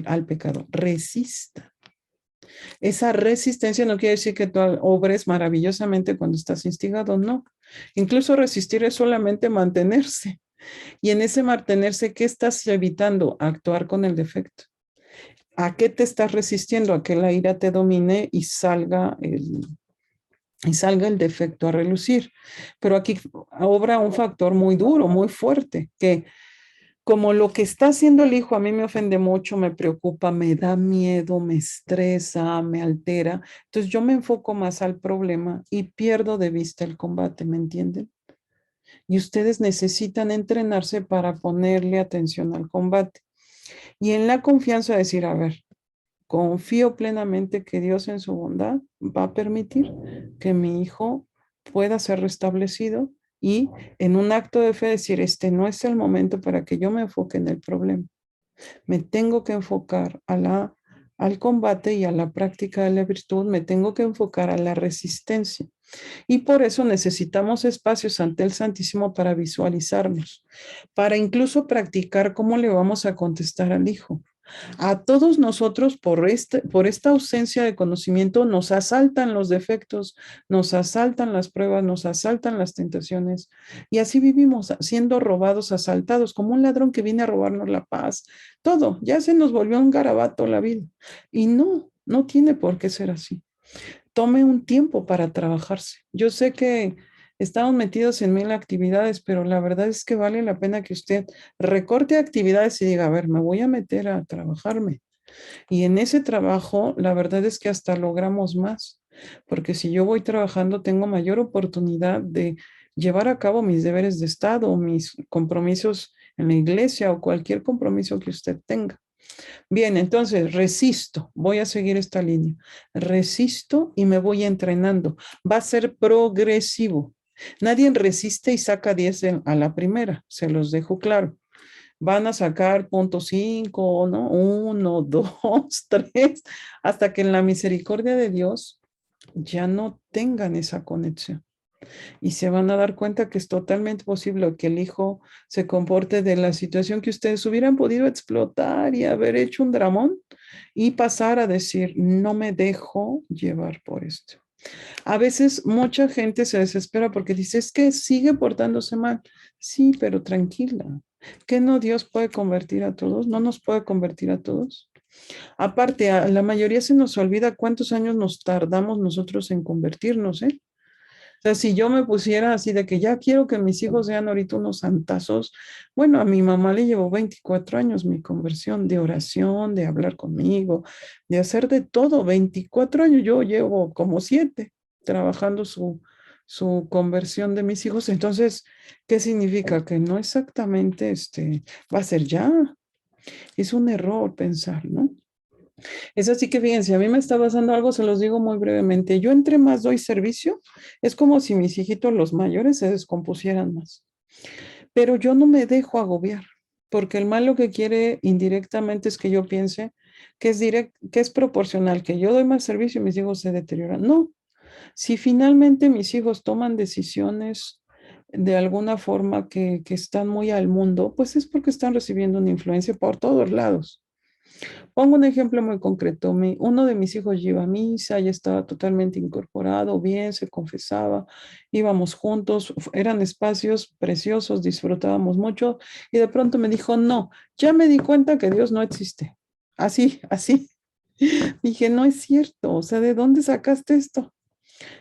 al pecado. Resista. Esa resistencia no quiere decir que tú obres maravillosamente cuando estás instigado, no. Incluso resistir es solamente mantenerse. Y en ese mantenerse, ¿qué estás evitando? Actuar con el defecto. ¿A qué te estás resistiendo? A que la ira te domine y salga el defecto a relucir. Pero aquí obra un factor muy duro, muy fuerte, que como lo que está haciendo el hijo a mí me ofende mucho, me preocupa, me da miedo, me estresa, me altera, entonces yo me enfoco más al problema y pierdo de vista el combate, ¿me entienden? Y ustedes necesitan entrenarse para ponerle atención al combate. Y en la confianza decir, a ver, confío plenamente que Dios en su bondad va a permitir que mi hijo pueda ser restablecido y en un acto de fe decir, este no es el momento para que yo me enfoque en el problema. Me tengo que enfocar al combate y a la práctica de la virtud, me tengo que enfocar a la resistencia. Y por eso necesitamos espacios ante el Santísimo para visualizarnos, para incluso practicar cómo le vamos a contestar al Hijo. A todos nosotros, por esta ausencia de conocimiento, nos asaltan los defectos, nos asaltan las pruebas, nos asaltan las tentaciones. Y así vivimos siendo robados, asaltados, como un ladrón que viene a robarnos la paz. Todo, ya se nos volvió un garabato la vida. Y no, no tiene por qué ser así. Tome un tiempo para trabajarse. Yo sé que estamos metidos en mil actividades, pero la verdad es que vale la pena que usted recorte actividades y diga, a ver, me voy a meter a trabajarme. Y en ese trabajo, la verdad es que hasta logramos más, porque si yo voy trabajando, tengo mayor oportunidad de llevar a cabo mis deberes de Estado, mis compromisos en la iglesia o cualquier compromiso que usted tenga. Bien, entonces resisto, voy a seguir esta línea. Resisto y me voy entrenando. Va a ser progresivo. Nadie resiste y saca 10 a la primera, se los dejo claro. Van a sacar punto 5, ¿no? 1, 2, 3, hasta que en la misericordia de Dios ya no tengan esa conexión. Y se van a dar cuenta que es totalmente posible que el hijo se comporte de la situación que ustedes hubieran podido explotar y haber hecho un dramón y pasar a decir, no me dejo llevar por esto. A veces mucha gente se desespera porque dice, es que sigue portándose mal. Sí, pero tranquila. ¿Que no Dios puede convertir a todos? ¿No nos puede convertir a todos? Aparte, a la mayoría se nos olvida cuántos años nos tardamos nosotros en convertirnos, ¿eh? O sea, si yo me pusiera así de que ya quiero que mis hijos sean ahorita unos santazos, bueno, a mi mamá le llevó 24 años mi conversión de oración, de hablar conmigo, de hacer de todo. 24 años, yo llevo como 7 trabajando su conversión de mis hijos. Entonces, ¿qué significa? Que no exactamente va a ser ya. Es un error pensar, ¿no? Es así que fíjense, a mí me está pasando algo, se los digo muy brevemente. Yo entre más doy servicio, es como si mis hijitos, los mayores, se descompusieran más. Pero yo no me dejo agobiar, porque el mal lo que quiere indirectamente es que yo piense que es proporcional, que yo doy más servicio y mis hijos se deterioran. No, si finalmente mis hijos toman decisiones de alguna forma que están muy al mundo, pues es porque están recibiendo una influencia por todos lados. Pongo un ejemplo muy concreto. Uno de mis hijos iba a misa, ya estaba totalmente incorporado, bien, se confesaba, íbamos juntos, eran espacios preciosos, disfrutábamos mucho y de pronto me dijo, no, ya me di cuenta que Dios no existe. Así, así. Dije, no es cierto, o sea, ¿de dónde sacaste esto?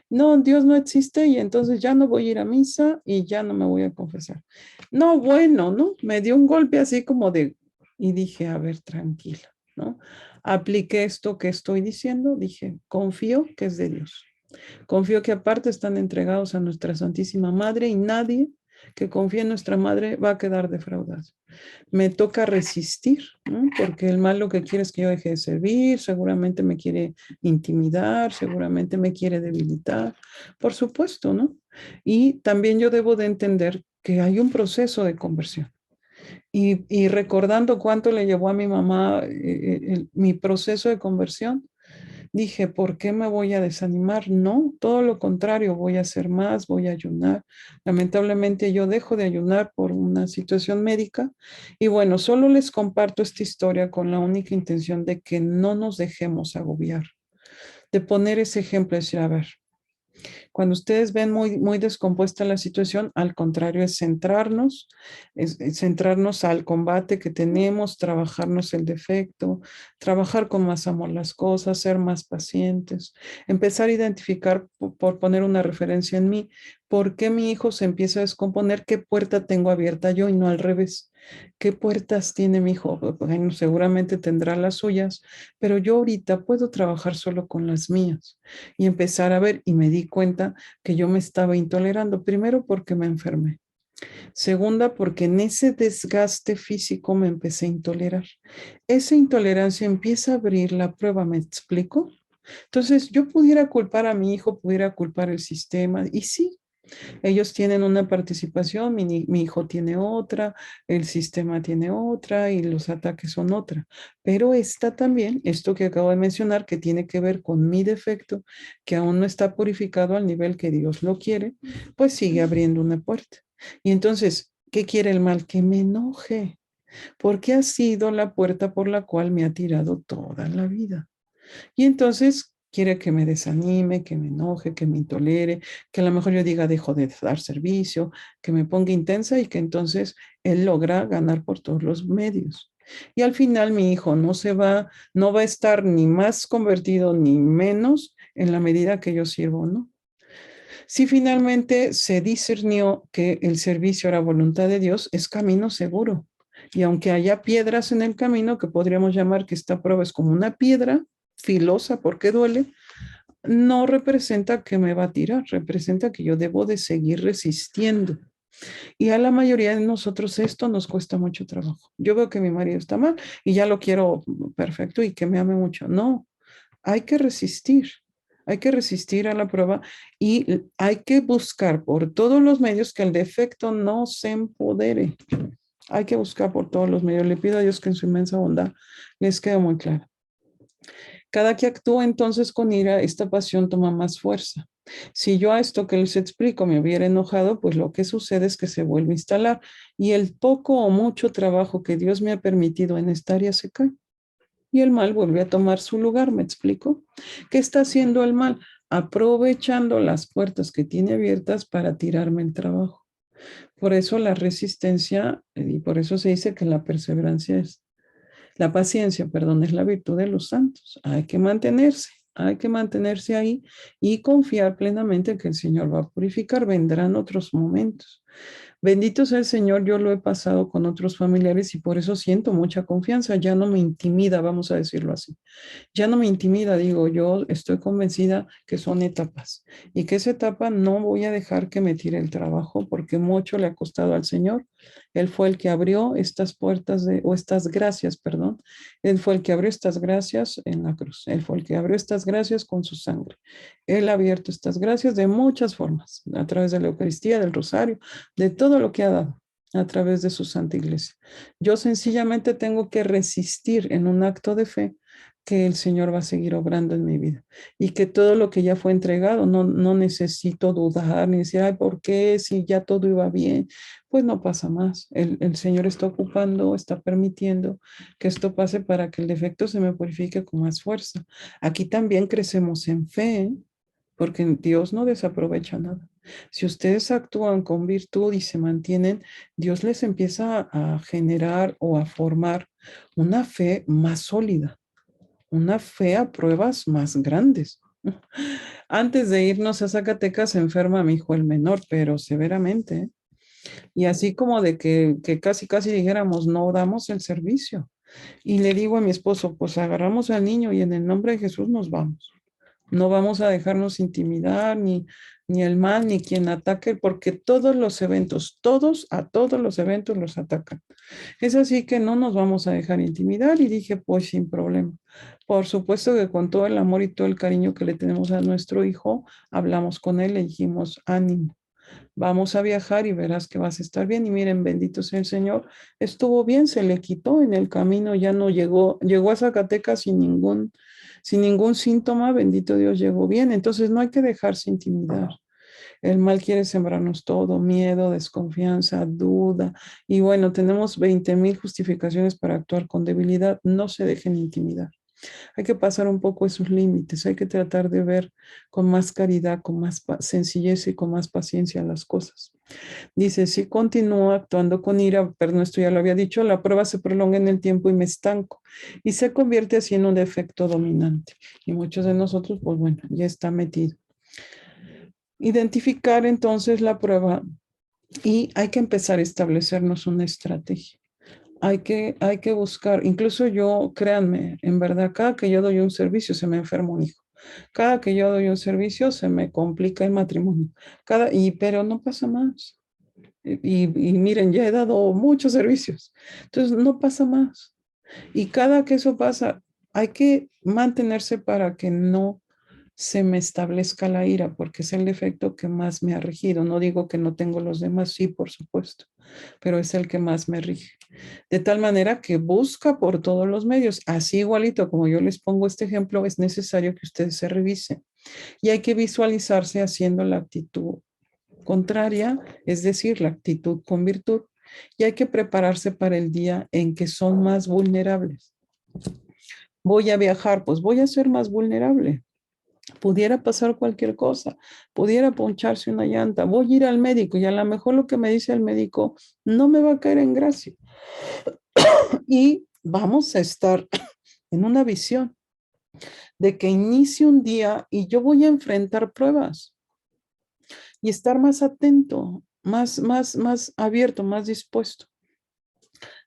No, Dios no existe y entonces ya no voy a ir a misa y ya no me voy a confesar. No, bueno, ¿no? Me dio un golpe así como de, y dije, a ver, tranquila, ¿no? Apliqué esto que estoy diciendo, dije, confío que es de Dios. Confío que aparte están entregados a nuestra Santísima Madre y nadie que confíe en nuestra Madre va a quedar defraudado. Me toca resistir, ¿no? Porque el mal lo que quiere es que yo deje de servir, seguramente me quiere intimidar, seguramente me quiere debilitar, por supuesto, ¿no? Y también yo debo de entender que hay un proceso de conversión. Y recordando cuánto le llevó a mi mamá mi proceso de conversión, dije, ¿por qué me voy a desanimar? No, todo lo contrario, voy a hacer más, voy a ayunar. Lamentablemente yo dejo de ayunar por una situación médica y bueno, solo les comparto esta historia con la única intención de que no nos dejemos agobiar, de poner ese ejemplo, de decir, a ver, cuando ustedes ven muy descompuesta la situación, al contrario, es centrarnos al combate que tenemos, trabajarnos el defecto, trabajar con más amor las cosas, ser más pacientes, empezar a identificar, por poner una referencia en mí, por qué mi hijo se empieza a descomponer, qué puerta tengo abierta yo y no al revés. ¿Qué puertas tiene mi hijo? Bueno, seguramente tendrá las suyas, pero yo ahorita puedo trabajar solo con las mías y empezar a ver y me di cuenta que yo me estaba intolerando, primero porque me enfermé, segunda porque en ese desgaste físico me empecé a intolerar. Esa intolerancia empieza a abrir la prueba, ¿me explico? Entonces yo pudiera culpar a mi hijo, pudiera culpar el sistema y sí. Ellos tienen una participación, mi hijo tiene otra, el sistema tiene otra y los ataques son otra. Pero está también, esto que acabo de mencionar, que tiene que ver con mi defecto, que aún no está purificado al nivel que Dios lo quiere, pues sigue abriendo una puerta. Y entonces, ¿qué quiere el mal? Que me enoje, porque ha sido la puerta por la cual me ha tirado toda la vida. Y entonces quiere que me desanime, que me enoje, que me intolere, que a lo mejor yo diga dejo de dar servicio, que me ponga intensa y que entonces él logra ganar por todos los medios. Y al final mi hijo no va a estar ni más convertido ni menos en la medida que yo sirvo, ¿no? Si finalmente se discernió que el servicio era voluntad de Dios, es camino seguro. Y aunque haya piedras en el camino, que podríamos llamar que esta prueba es como una piedra filosa porque duele, no representa que me va a tirar, representa que yo debo de seguir resistiendo. Y a la mayoría de nosotros esto nos cuesta mucho trabajo. Yo veo que mi marido está mal y ya lo quiero perfecto y que me ame mucho. No, hay que resistir. Hay que resistir a la prueba y hay que buscar por todos los medios que el defecto no se empodere. Hay que buscar por todos los medios. Le pido a Dios que en su inmensa bondad les quede muy claro. Cada que actúa entonces con ira, esta pasión toma más fuerza. Si yo a esto que les explico me hubiera enojado, pues lo que sucede es que se vuelve a instalar y el poco o mucho trabajo que Dios me ha permitido en esta área se cae y el mal vuelve a tomar su lugar. ¿Me explico? ¿Qué está haciendo el mal? Aprovechando las puertas que tiene abiertas para tirarme el trabajo. Por eso la resistencia, y por eso se dice que la perseverancia es la paciencia, perdón, es la virtud de los santos. Hay que mantenerse ahí y confiar plenamente que el Señor va a purificar. Vendrán otros momentos. Bendito sea el Señor, yo lo he pasado con otros familiares y por eso siento mucha confianza. Ya no me intimida, vamos a decirlo así. Ya no me intimida, digo, yo estoy convencida que son etapas y que esa etapa no voy a dejar que me tire el trabajo porque mucho le ha costado al Señor. Él fue el que abrió estas puertas o estas gracias, perdón. Él fue el que abrió estas gracias en la cruz. Él fue el que abrió estas gracias con su sangre. Él ha abierto estas gracias de muchas formas, a través de la Eucaristía, del rosario, de todo lo que ha dado a través de su Santa Iglesia. Yo sencillamente tengo que resistir en un acto de fe que el Señor va a seguir obrando en mi vida y que todo lo que ya fue entregado, no necesito dudar ni decir, ay, ¿por qué? Si ya todo iba bien, pues no pasa más. El Señor está ocupando, está permitiendo que esto pase para que el defecto se me purifique con más fuerza. Aquí también crecemos en fe, ¿eh? Porque Dios no desaprovecha nada. Si ustedes actúan con virtud y se mantienen, Dios les empieza a generar o a formar una fe más sólida, una fe a pruebas más grandes. Antes de irnos a Zacatecas se enferma mi hijo el menor, pero severamente, ¿eh? Y así como de que casi dijéramos, no damos el servicio. Y le digo a mi esposo, pues agarramos al niño y en el nombre de Jesús nos vamos. No vamos a dejarnos intimidar ni el mal, ni quien ataque, porque todos los eventos, a todos los eventos los atacan. Es así que no nos vamos a dejar intimidar y dije, pues sin problema. Por supuesto que con todo el amor y todo el cariño que le tenemos a nuestro hijo, hablamos con él, le dijimos, ánimo, vamos a viajar y verás que vas a estar bien. Y miren, bendito sea el Señor, estuvo bien, se le quitó en el camino, ya no llegó a Zacatecas sin ningún síntoma, bendito Dios, llegó bien. Entonces no hay que dejarse intimidar. El mal quiere sembrarnos todo, miedo, desconfianza, duda. Y bueno, tenemos 20,000 justificaciones para actuar con debilidad. No se dejen intimidar. Hay que pasar un poco esos límites. Hay que tratar de ver con más caridad, con más sencillez y con más paciencia las cosas. Dice, si continúo actuando con ira, perdón, esto ya lo había dicho, la prueba se prolonga en el tiempo y me estanco y se convierte así en un defecto dominante. Y muchos de nosotros, pues bueno, ya está metido. Identificar entonces la prueba y hay que empezar a establecernos una estrategia. Hay que buscar, incluso yo, créanme, en verdad, cada que yo doy un servicio se me enferma un hijo. Cada que yo doy un servicio se me complica el matrimonio. Pero no pasa más. Y miren, ya he dado muchos servicios. Entonces, no pasa más. Y cada que eso pasa, hay que mantenerse para que no se me establezca la ira, porque es el defecto que más me ha regido. No digo que no tengo los demás, sí, por supuesto, pero es el que más me rige. De tal manera que busca por todos los medios. Así igualito como yo les pongo este ejemplo, es necesario que ustedes se revisen y hay que visualizarse haciendo la actitud contraria, es decir, la actitud con virtud, y hay que prepararse para el día en que son más vulnerables. Voy a viajar, pues voy a ser más vulnerable. Pudiera pasar cualquier cosa, pudiera poncharse una llanta, voy a ir al médico y a lo mejor lo que me dice el médico no me va a caer en gracia. Y vamos a estar en una visión de que inicie un día y yo voy a enfrentar pruebas y estar más atento, más abierto, más dispuesto.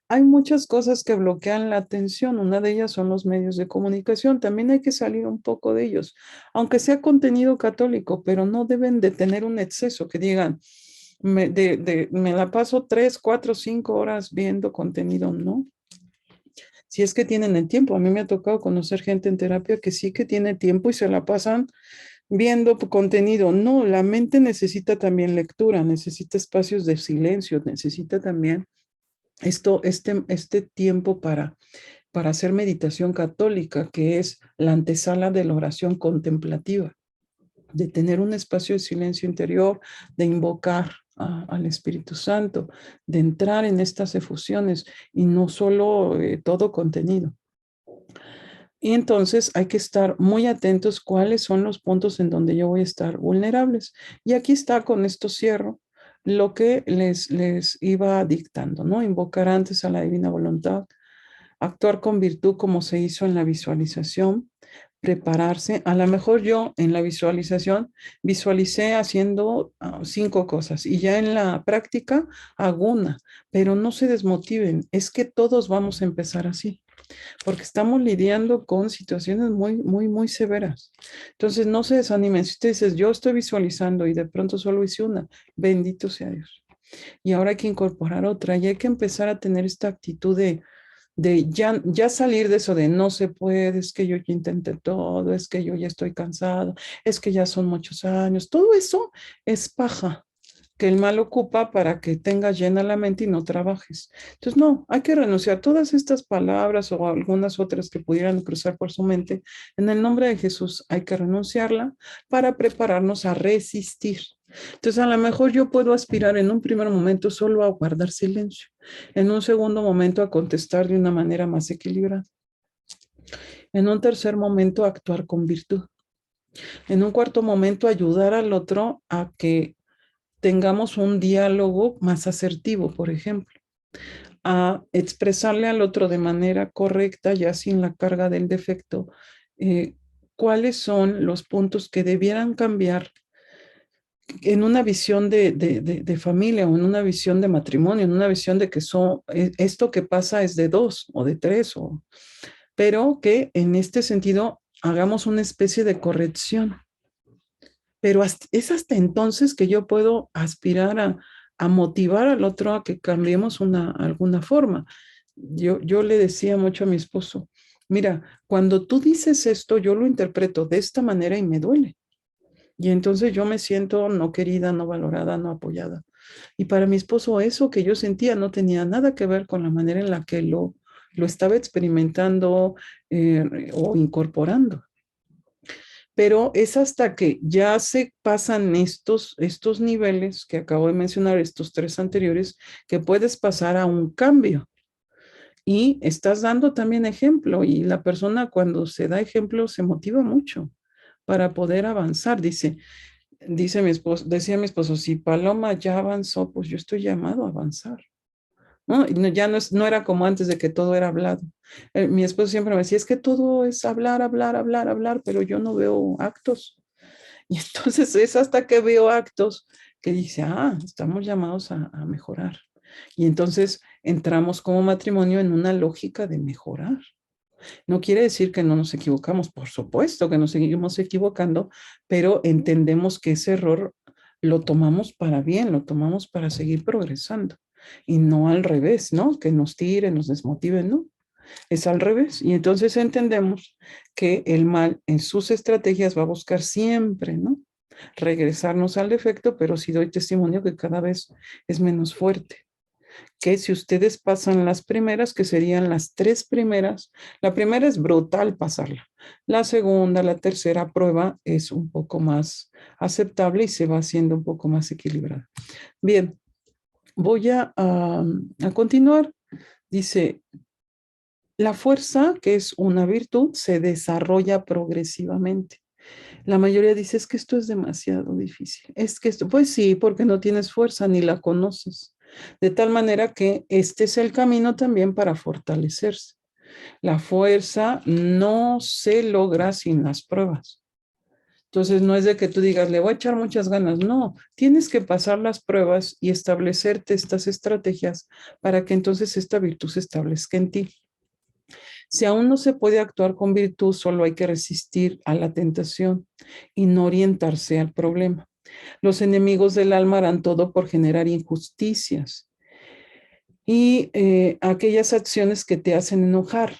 Hay muchas cosas que bloquean la atención. Una de ellas son los medios de comunicación. También hay que salir un poco de ellos, aunque sea contenido católico, pero no deben de tener un exceso que digan, me la paso 3, 4, 5 horas viendo contenido, ¿no? Si es que tienen el tiempo. A mí me ha tocado conocer gente en terapia que sí que tiene tiempo y se la pasan viendo contenido. No, la mente necesita también lectura, necesita espacios de silencio, necesita también este tiempo para hacer meditación católica, que es la antesala de la oración contemplativa, de tener un espacio de silencio interior, de invocar al Espíritu Santo, de entrar en estas efusiones y no solo todo contenido. Y entonces hay que estar muy atentos cuáles son los puntos en donde yo voy a estar vulnerables. Y aquí está, con esto cierro, lo que les iba dictando, ¿no? Invocar antes a la divina voluntad, actuar con virtud como se hizo en la visualización, prepararse. A lo mejor yo en la visualización visualicé haciendo 5 cosas y ya en la práctica hago una, pero no se desmotiven, es que todos vamos a empezar así porque estamos lidiando con situaciones muy, muy, muy severas. Entonces, no se desanimen. Si usted dice, yo estoy visualizando y de pronto solo hice una, bendito sea Dios. Y ahora hay que incorporar otra y hay que empezar a tener esta actitud de ya salir de eso de no se puede, es que yo ya intenté todo, es que yo ya estoy cansado, es que ya son muchos años. Todo eso es paja que el mal ocupa para que tengas llena la mente y no trabajes. Entonces, no, hay que renunciar a todas estas palabras o algunas otras que pudieran cruzar por su mente. En el nombre de Jesús hay que renunciarla para prepararnos a resistir. Entonces, a lo mejor yo puedo aspirar en un primer momento solo a guardar silencio, en un segundo momento a contestar de una manera más equilibrada, en un tercer momento a actuar con virtud, en un cuarto momento ayudar al otro a que tengamos un diálogo más asertivo, por ejemplo, a expresarle al otro de manera correcta, ya sin la carga del defecto, eh, cuáles son los puntos que debieran cambiar en una visión de familia o en una visión de matrimonio, en una visión de que esto que pasa es de dos o de tres, pero que en este sentido hagamos una especie de corrección. Pero es hasta entonces que yo puedo aspirar a motivar al otro a que cambiemos alguna forma. Yo le decía mucho a mi esposo, mira, cuando tú dices esto, yo lo interpreto de esta manera y me duele. Y entonces yo me siento no querida, no valorada, no apoyada. Y para mi esposo eso que yo sentía no tenía nada que ver con la manera en la que lo estaba experimentando o incorporando. Pero es hasta que ya se pasan estos niveles que acabo de mencionar, estos 3 anteriores, que puedes pasar a un cambio. Y estás dando también ejemplo y la persona cuando se da ejemplo se motiva mucho para poder avanzar. Dice mi esposo, decía mi esposo, si Paloma ya avanzó, pues yo estoy llamado a avanzar. ¿No? Y ya no era como antes de que todo era hablado. Mi esposo siempre me decía, es que todo es hablar, hablar, hablar, hablar, pero yo no veo actos. Y entonces es hasta que veo actos que dice, estamos llamados a mejorar. Y entonces entramos como matrimonio en una lógica de mejorar. No quiere decir que no nos equivocamos, por supuesto que nos seguimos equivocando, pero entendemos que ese error lo tomamos para bien, lo tomamos para seguir progresando y no al revés, ¿no? Que nos tire, nos desmotive, no. Es al revés. Y entonces entendemos que el mal en sus estrategias va a buscar siempre, ¿no? Regresarnos al defecto, pero sí doy testimonio que cada vez es menos fuerte. Que si ustedes pasan las primeras, que serían las 3 primeras, la primera es brutal pasarla. La segunda, la tercera prueba es un poco más aceptable y se va haciendo un poco más equilibrada. Bien, voy a continuar. Dice, la fuerza, que es una virtud, se desarrolla progresivamente. La mayoría dice, es que esto es demasiado difícil. Es que esto, pues sí, porque no tienes fuerza ni la conoces. De tal manera que este es el camino también para fortalecerse. La fuerza no se logra sin las pruebas. Entonces no es de que tú digas, le voy a echar muchas ganas. No, tienes que pasar las pruebas y establecerte estas estrategias para que entonces esta virtud se establezca en ti. Si aún no se puede actuar con virtud, solo hay que resistir a la tentación y no orientarse al problema. Los enemigos del alma harán todo por generar injusticias y aquellas acciones que te hacen enojar.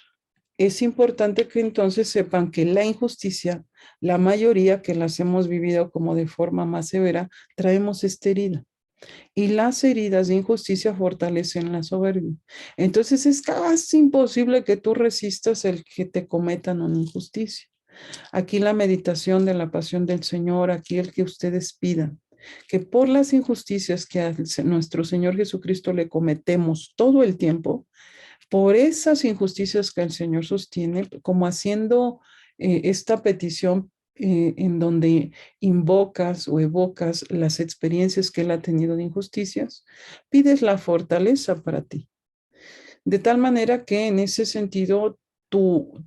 Es importante que entonces sepan que la injusticia, la mayoría que las hemos vivido como de forma más severa, traemos esta herida. Y las heridas de injusticia fortalecen la soberbia. Entonces es casi imposible que tú resistas el que te cometan una injusticia. Aquí la meditación de la pasión del Señor, aquí el que ustedes pidan, que por las injusticias que a nuestro Señor Jesucristo le cometemos todo el tiempo, por esas injusticias que el Señor sostiene, como haciendo esta petición en donde invocas o evocas las experiencias que Él ha tenido de injusticias, pides la fortaleza para ti. De tal manera que en ese sentido, tu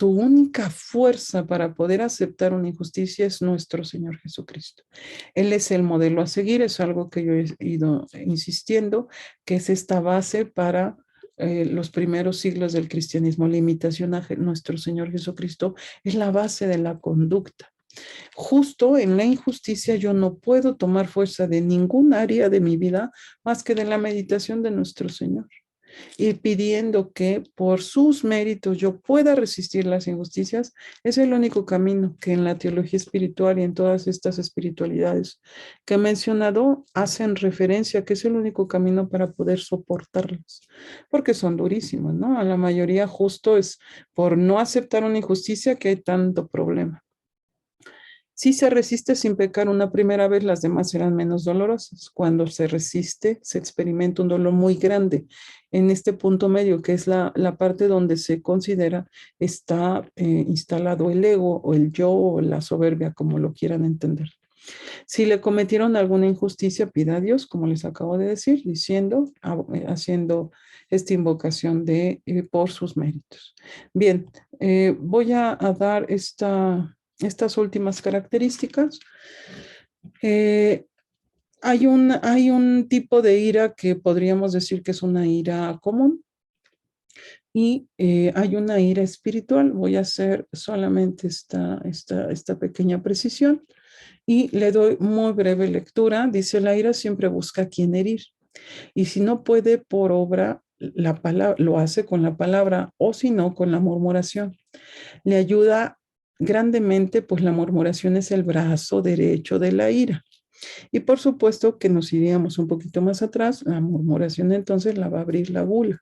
única fuerza para poder aceptar una injusticia es nuestro Señor Jesucristo. Él es el modelo a seguir, es algo que yo he ido insistiendo, que es esta base para los primeros siglos del cristianismo. La imitación a nuestro Señor Jesucristo es la base de la conducta. Justo en la injusticia yo no puedo tomar fuerza de ningún área de mi vida más que de la meditación de nuestro Señor y pidiendo que por sus méritos yo pueda resistir las injusticias, es el único camino que en la teología espiritual y en todas estas espiritualidades que he mencionado hacen referencia que es el único camino para poder soportarlas, porque son durísimas, ¿no? A la mayoría justo es por no aceptar una injusticia que hay tanto problema. Si se resiste sin pecar una primera vez, las demás serán menos dolorosas. Cuando se resiste, se experimenta un dolor muy grande. En este punto medio, que es la parte donde se considera está instalado el ego o el yo o la soberbia, como lo quieran entender. Si le cometieron alguna injusticia, pida a Dios, como les acabo de decir, diciendo, haciendo esta invocación de por sus méritos. Bien, voy a dar estas últimas características. Hay un tipo de ira que podríamos decir que es una ira común y hay una ira espiritual. Voy a hacer solamente esta pequeña precisión y le doy muy breve lectura. Dice, la ira siempre busca a quien herir y si no puede por obra, la palabra, lo hace con la palabra o si no, con la murmuración. Le ayuda grandemente, pues la murmuración es el brazo derecho de la ira. Y por supuesto que nos iríamos un poquito más atrás, la murmuración entonces la va a abrir la gula.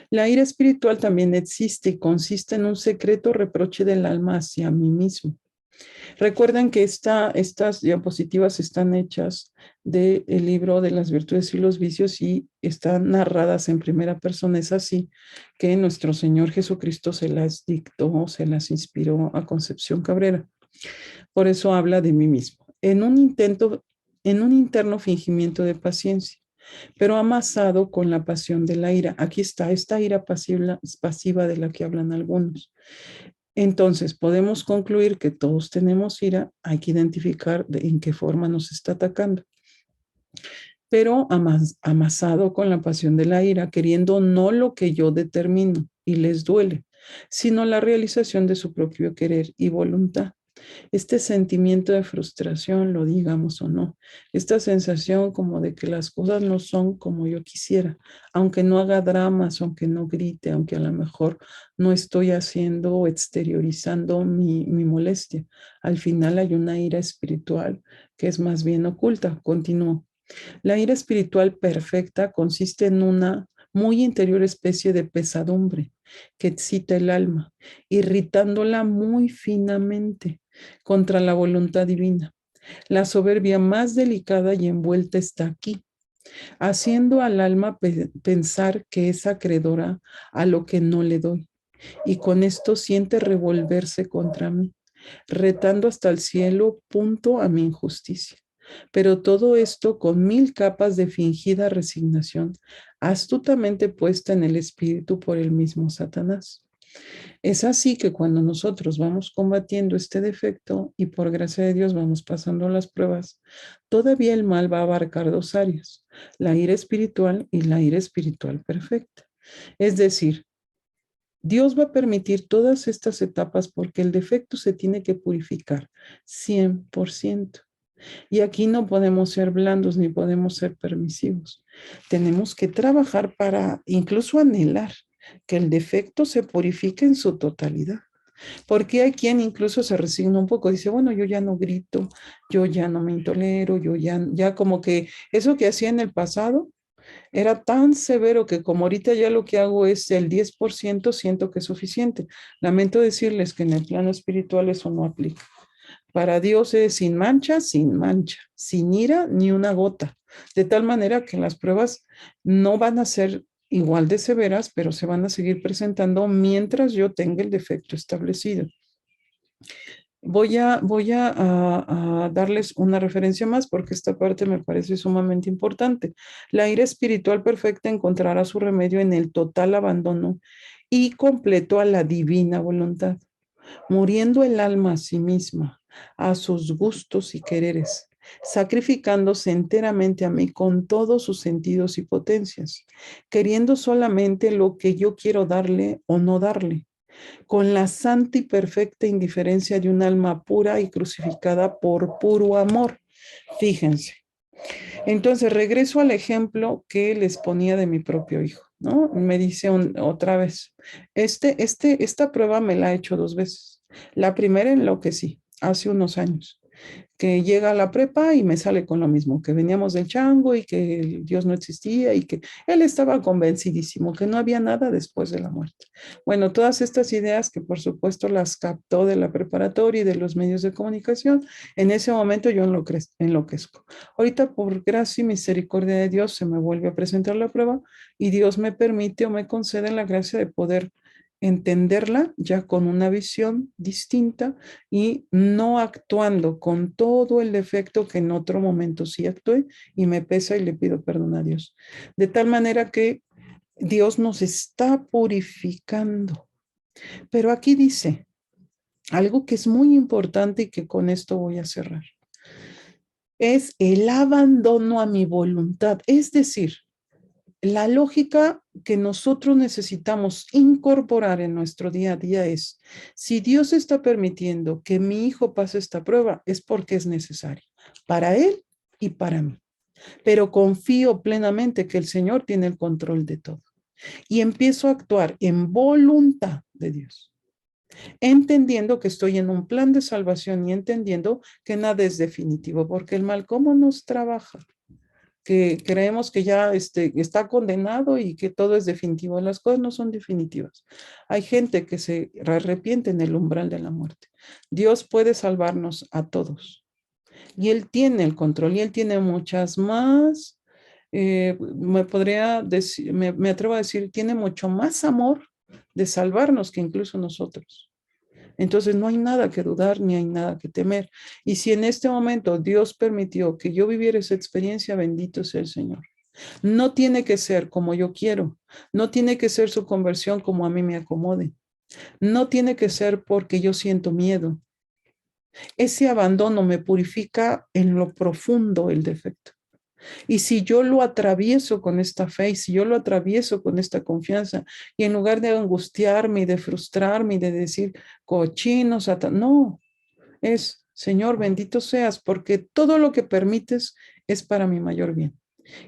La ira espiritual también existe y consiste en un secreto reproche del alma hacia mí mismo. Recuerden que estas diapositivas están hechas del libro de las virtudes y los vicios y están narradas en primera persona. Es así que nuestro Señor Jesucristo se las dictó, se las inspiró a Concepción Cabrera. Por eso habla de mí mismo. En un interno fingimiento de paciencia, pero amasado con la pasión de la ira. Aquí está esta ira pasiva de la que hablan algunos. Entonces, podemos concluir que todos tenemos ira, hay que identificar en qué forma nos está atacando. Pero amasado con la pasión de la ira, queriendo no lo que yo determino y les duele, sino la realización de su propio querer y voluntad. Este sentimiento de frustración, lo digamos o no, esta sensación como de que las cosas no son como yo quisiera, aunque no haga dramas, aunque no grite, aunque a lo mejor no estoy haciendo o exteriorizando mi molestia. Al final hay una ira espiritual que es más bien oculta. Continúo. La ira espiritual perfecta consiste en una muy interior especie de pesadumbre que excita el alma, irritándola muy finamente contra la voluntad divina. La soberbia más delicada y envuelta está aquí, haciendo al alma pensar que es acreedora a lo que no le doy, y con esto siente revolverse contra mí, retando hasta el cielo punto a mi injusticia. Pero todo esto con mil capas de fingida resignación, astutamente puesta en el espíritu por el mismo Satanás. Es así que cuando nosotros vamos combatiendo este defecto y por gracia de Dios vamos pasando las pruebas, todavía el mal va a abarcar dos áreas, la ira espiritual y la ira espiritual perfecta. Es decir, Dios va a permitir todas estas etapas porque el defecto se tiene que purificar 100%. Y aquí no podemos ser blandos ni podemos ser permisivos. Tenemos que trabajar para incluso anhelar que el defecto se purifique en su totalidad. Porque hay quien incluso se resigna un poco, dice, bueno, yo ya no grito, yo ya no me intolero, yo ya como que eso que hacía en el pasado era tan severo que como ahorita ya lo que hago es el 10%, siento que es suficiente. Lamento decirles que en el plano espiritual eso no aplica. Para Dios es sin mancha, sin ira ni una gota. De tal manera que las pruebas no van a ser igual de severas, pero se van a seguir presentando mientras yo tenga el defecto establecido. Voy a darles una referencia más porque esta parte me parece sumamente importante. La ira espiritual perfecta encontrará su remedio en el total abandono y completo a la divina voluntad, muriendo el alma a sí misma, a sus gustos y quereres, sacrificándose enteramente a mí con todos sus sentidos y potencias, queriendo solamente lo que yo quiero darle o no darle, con la santa y perfecta indiferencia de un alma pura y crucificada por puro amor. Fíjense. Entonces, regreso al ejemplo que les ponía de mi propio hijo, ¿no? Me dice otra vez, esta prueba me la ha hecho 2 veces. La primera en lo que sí, hace unos años que llega a la prepa y me sale con lo mismo, que veníamos del chango y que Dios no existía y que él estaba convencidísimo que no había nada después de la muerte. Bueno, todas estas ideas que por supuesto las captó de la preparatoria y de los medios de comunicación, en ese momento yo enloquezco. Ahorita por gracia y misericordia de Dios se me vuelve a presentar la prueba y Dios me permite o me concede la gracia de poder entenderla ya con una visión distinta y no actuando con todo el defecto que en otro momento sí actué y me pesa y le pido perdón a Dios. De tal manera que Dios nos está purificando. Pero aquí dice algo que es muy importante y que con esto voy a cerrar. Es el abandono a mi voluntad. Es decir, la lógica que nosotros necesitamos incorporar en nuestro día a día es, si Dios está permitiendo que mi hijo pase esta prueba, es porque es necesario para él y para mí. Pero confío plenamente que el Señor tiene el control de todo. Y empiezo a actuar en voluntad de Dios, entendiendo que estoy en un plan de salvación y entendiendo que nada es definitivo, porque el mal, ¿cómo nos trabaja? Que creemos que ya está condenado y que todo es definitivo. Las cosas no son definitivas. Hay gente que se arrepiente en el umbral de la muerte. Dios puede salvarnos a todos y Él tiene el control y Él tiene muchas más. Me podría decir, me atrevo a decir, tiene mucho más amor de salvarnos que incluso nosotros. Entonces no hay nada que dudar ni hay nada que temer. Y si en este momento Dios permitió que yo viviera esa experiencia, bendito sea el Señor. No tiene que ser como yo quiero, no tiene que ser su conversión como a mí me acomode, no tiene que ser porque yo siento miedo. Ese abandono me purifica en lo profundo el defecto. Y si yo lo atravieso con esta fe, y si yo lo atravieso con esta confianza, y en lugar de angustiarme y de frustrarme y de decir cochino, no, es Señor, bendito seas, porque todo lo que permites es para mi mayor bien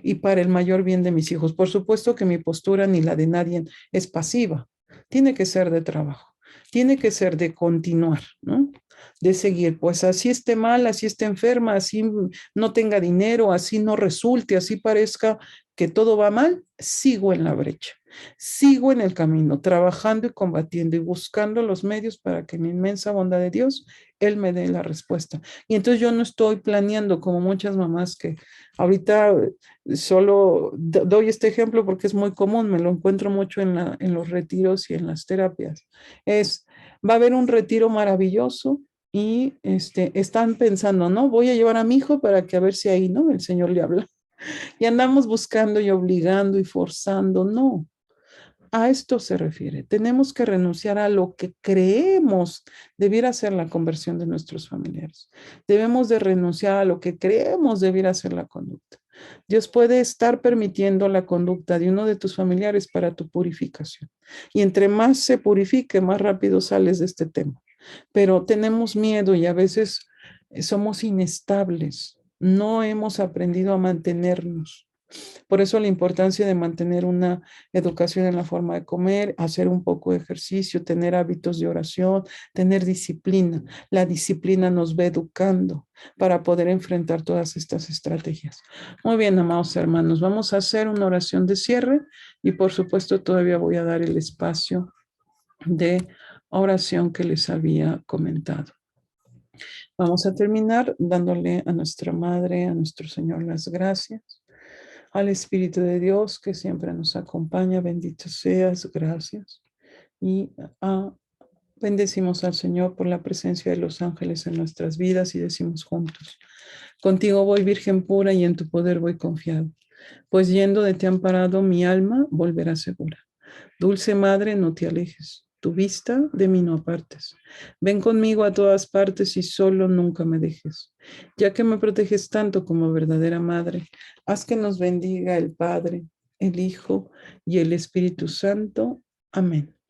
y para el mayor bien de mis hijos. Por supuesto que mi postura ni la de nadie es pasiva, tiene que ser de trabajo, tiene que ser de continuar, ¿no? De seguir, pues así esté mal, así esté enferma, así no tenga dinero, así no resulte, así parezca que todo va mal, sigo en la brecha, sigo en el camino, trabajando y combatiendo y buscando los medios para que en la inmensa bondad de Dios, Él me dé la respuesta. Y entonces yo no estoy planeando como muchas mamás que ahorita solo doy este ejemplo porque es muy común, me lo encuentro mucho en los retiros y en las terapias. Va a haber un retiro maravilloso y están pensando, ¿no? Voy a llevar a mi hijo para que a ver si ahí, ¿no? El Señor le habla. Y andamos buscando y obligando y forzando, no. A esto se refiere. Tenemos que renunciar a lo que creemos debiera ser la conversión de nuestros familiares. Debemos de renunciar a lo que creemos debiera ser la conducta. Dios puede estar permitiendo la conducta de uno de tus familiares para tu purificación. Y entre más se purifique, más rápido sales de este tema. Pero tenemos miedo y a veces somos inestables, no hemos aprendido a mantenernos. Por eso la importancia de mantener una educación en la forma de comer, hacer un poco de ejercicio, tener hábitos de oración, tener disciplina. La disciplina nos va educando para poder enfrentar todas estas estrategias. Muy bien, amados hermanos, vamos a hacer una oración de cierre y por supuesto todavía voy a dar el espacio de oración que les había comentado. Vamos a terminar dándole a nuestra Madre, a nuestro Señor las gracias, al Espíritu de Dios que siempre nos acompaña, bendito seas, gracias. Y bendecimos al Señor por la presencia de los ángeles en nuestras vidas y decimos juntos, contigo voy, Virgen pura, y en tu poder voy confiado, pues yendo de ti amparado mi alma volverá segura. Dulce Madre, no te alejes, tu vista de mí no apartes. Ven conmigo a todas partes y solo nunca me dejes. Ya que me proteges tanto como verdadera Madre, haz que nos bendiga el Padre, el Hijo y el Espíritu Santo. Amén.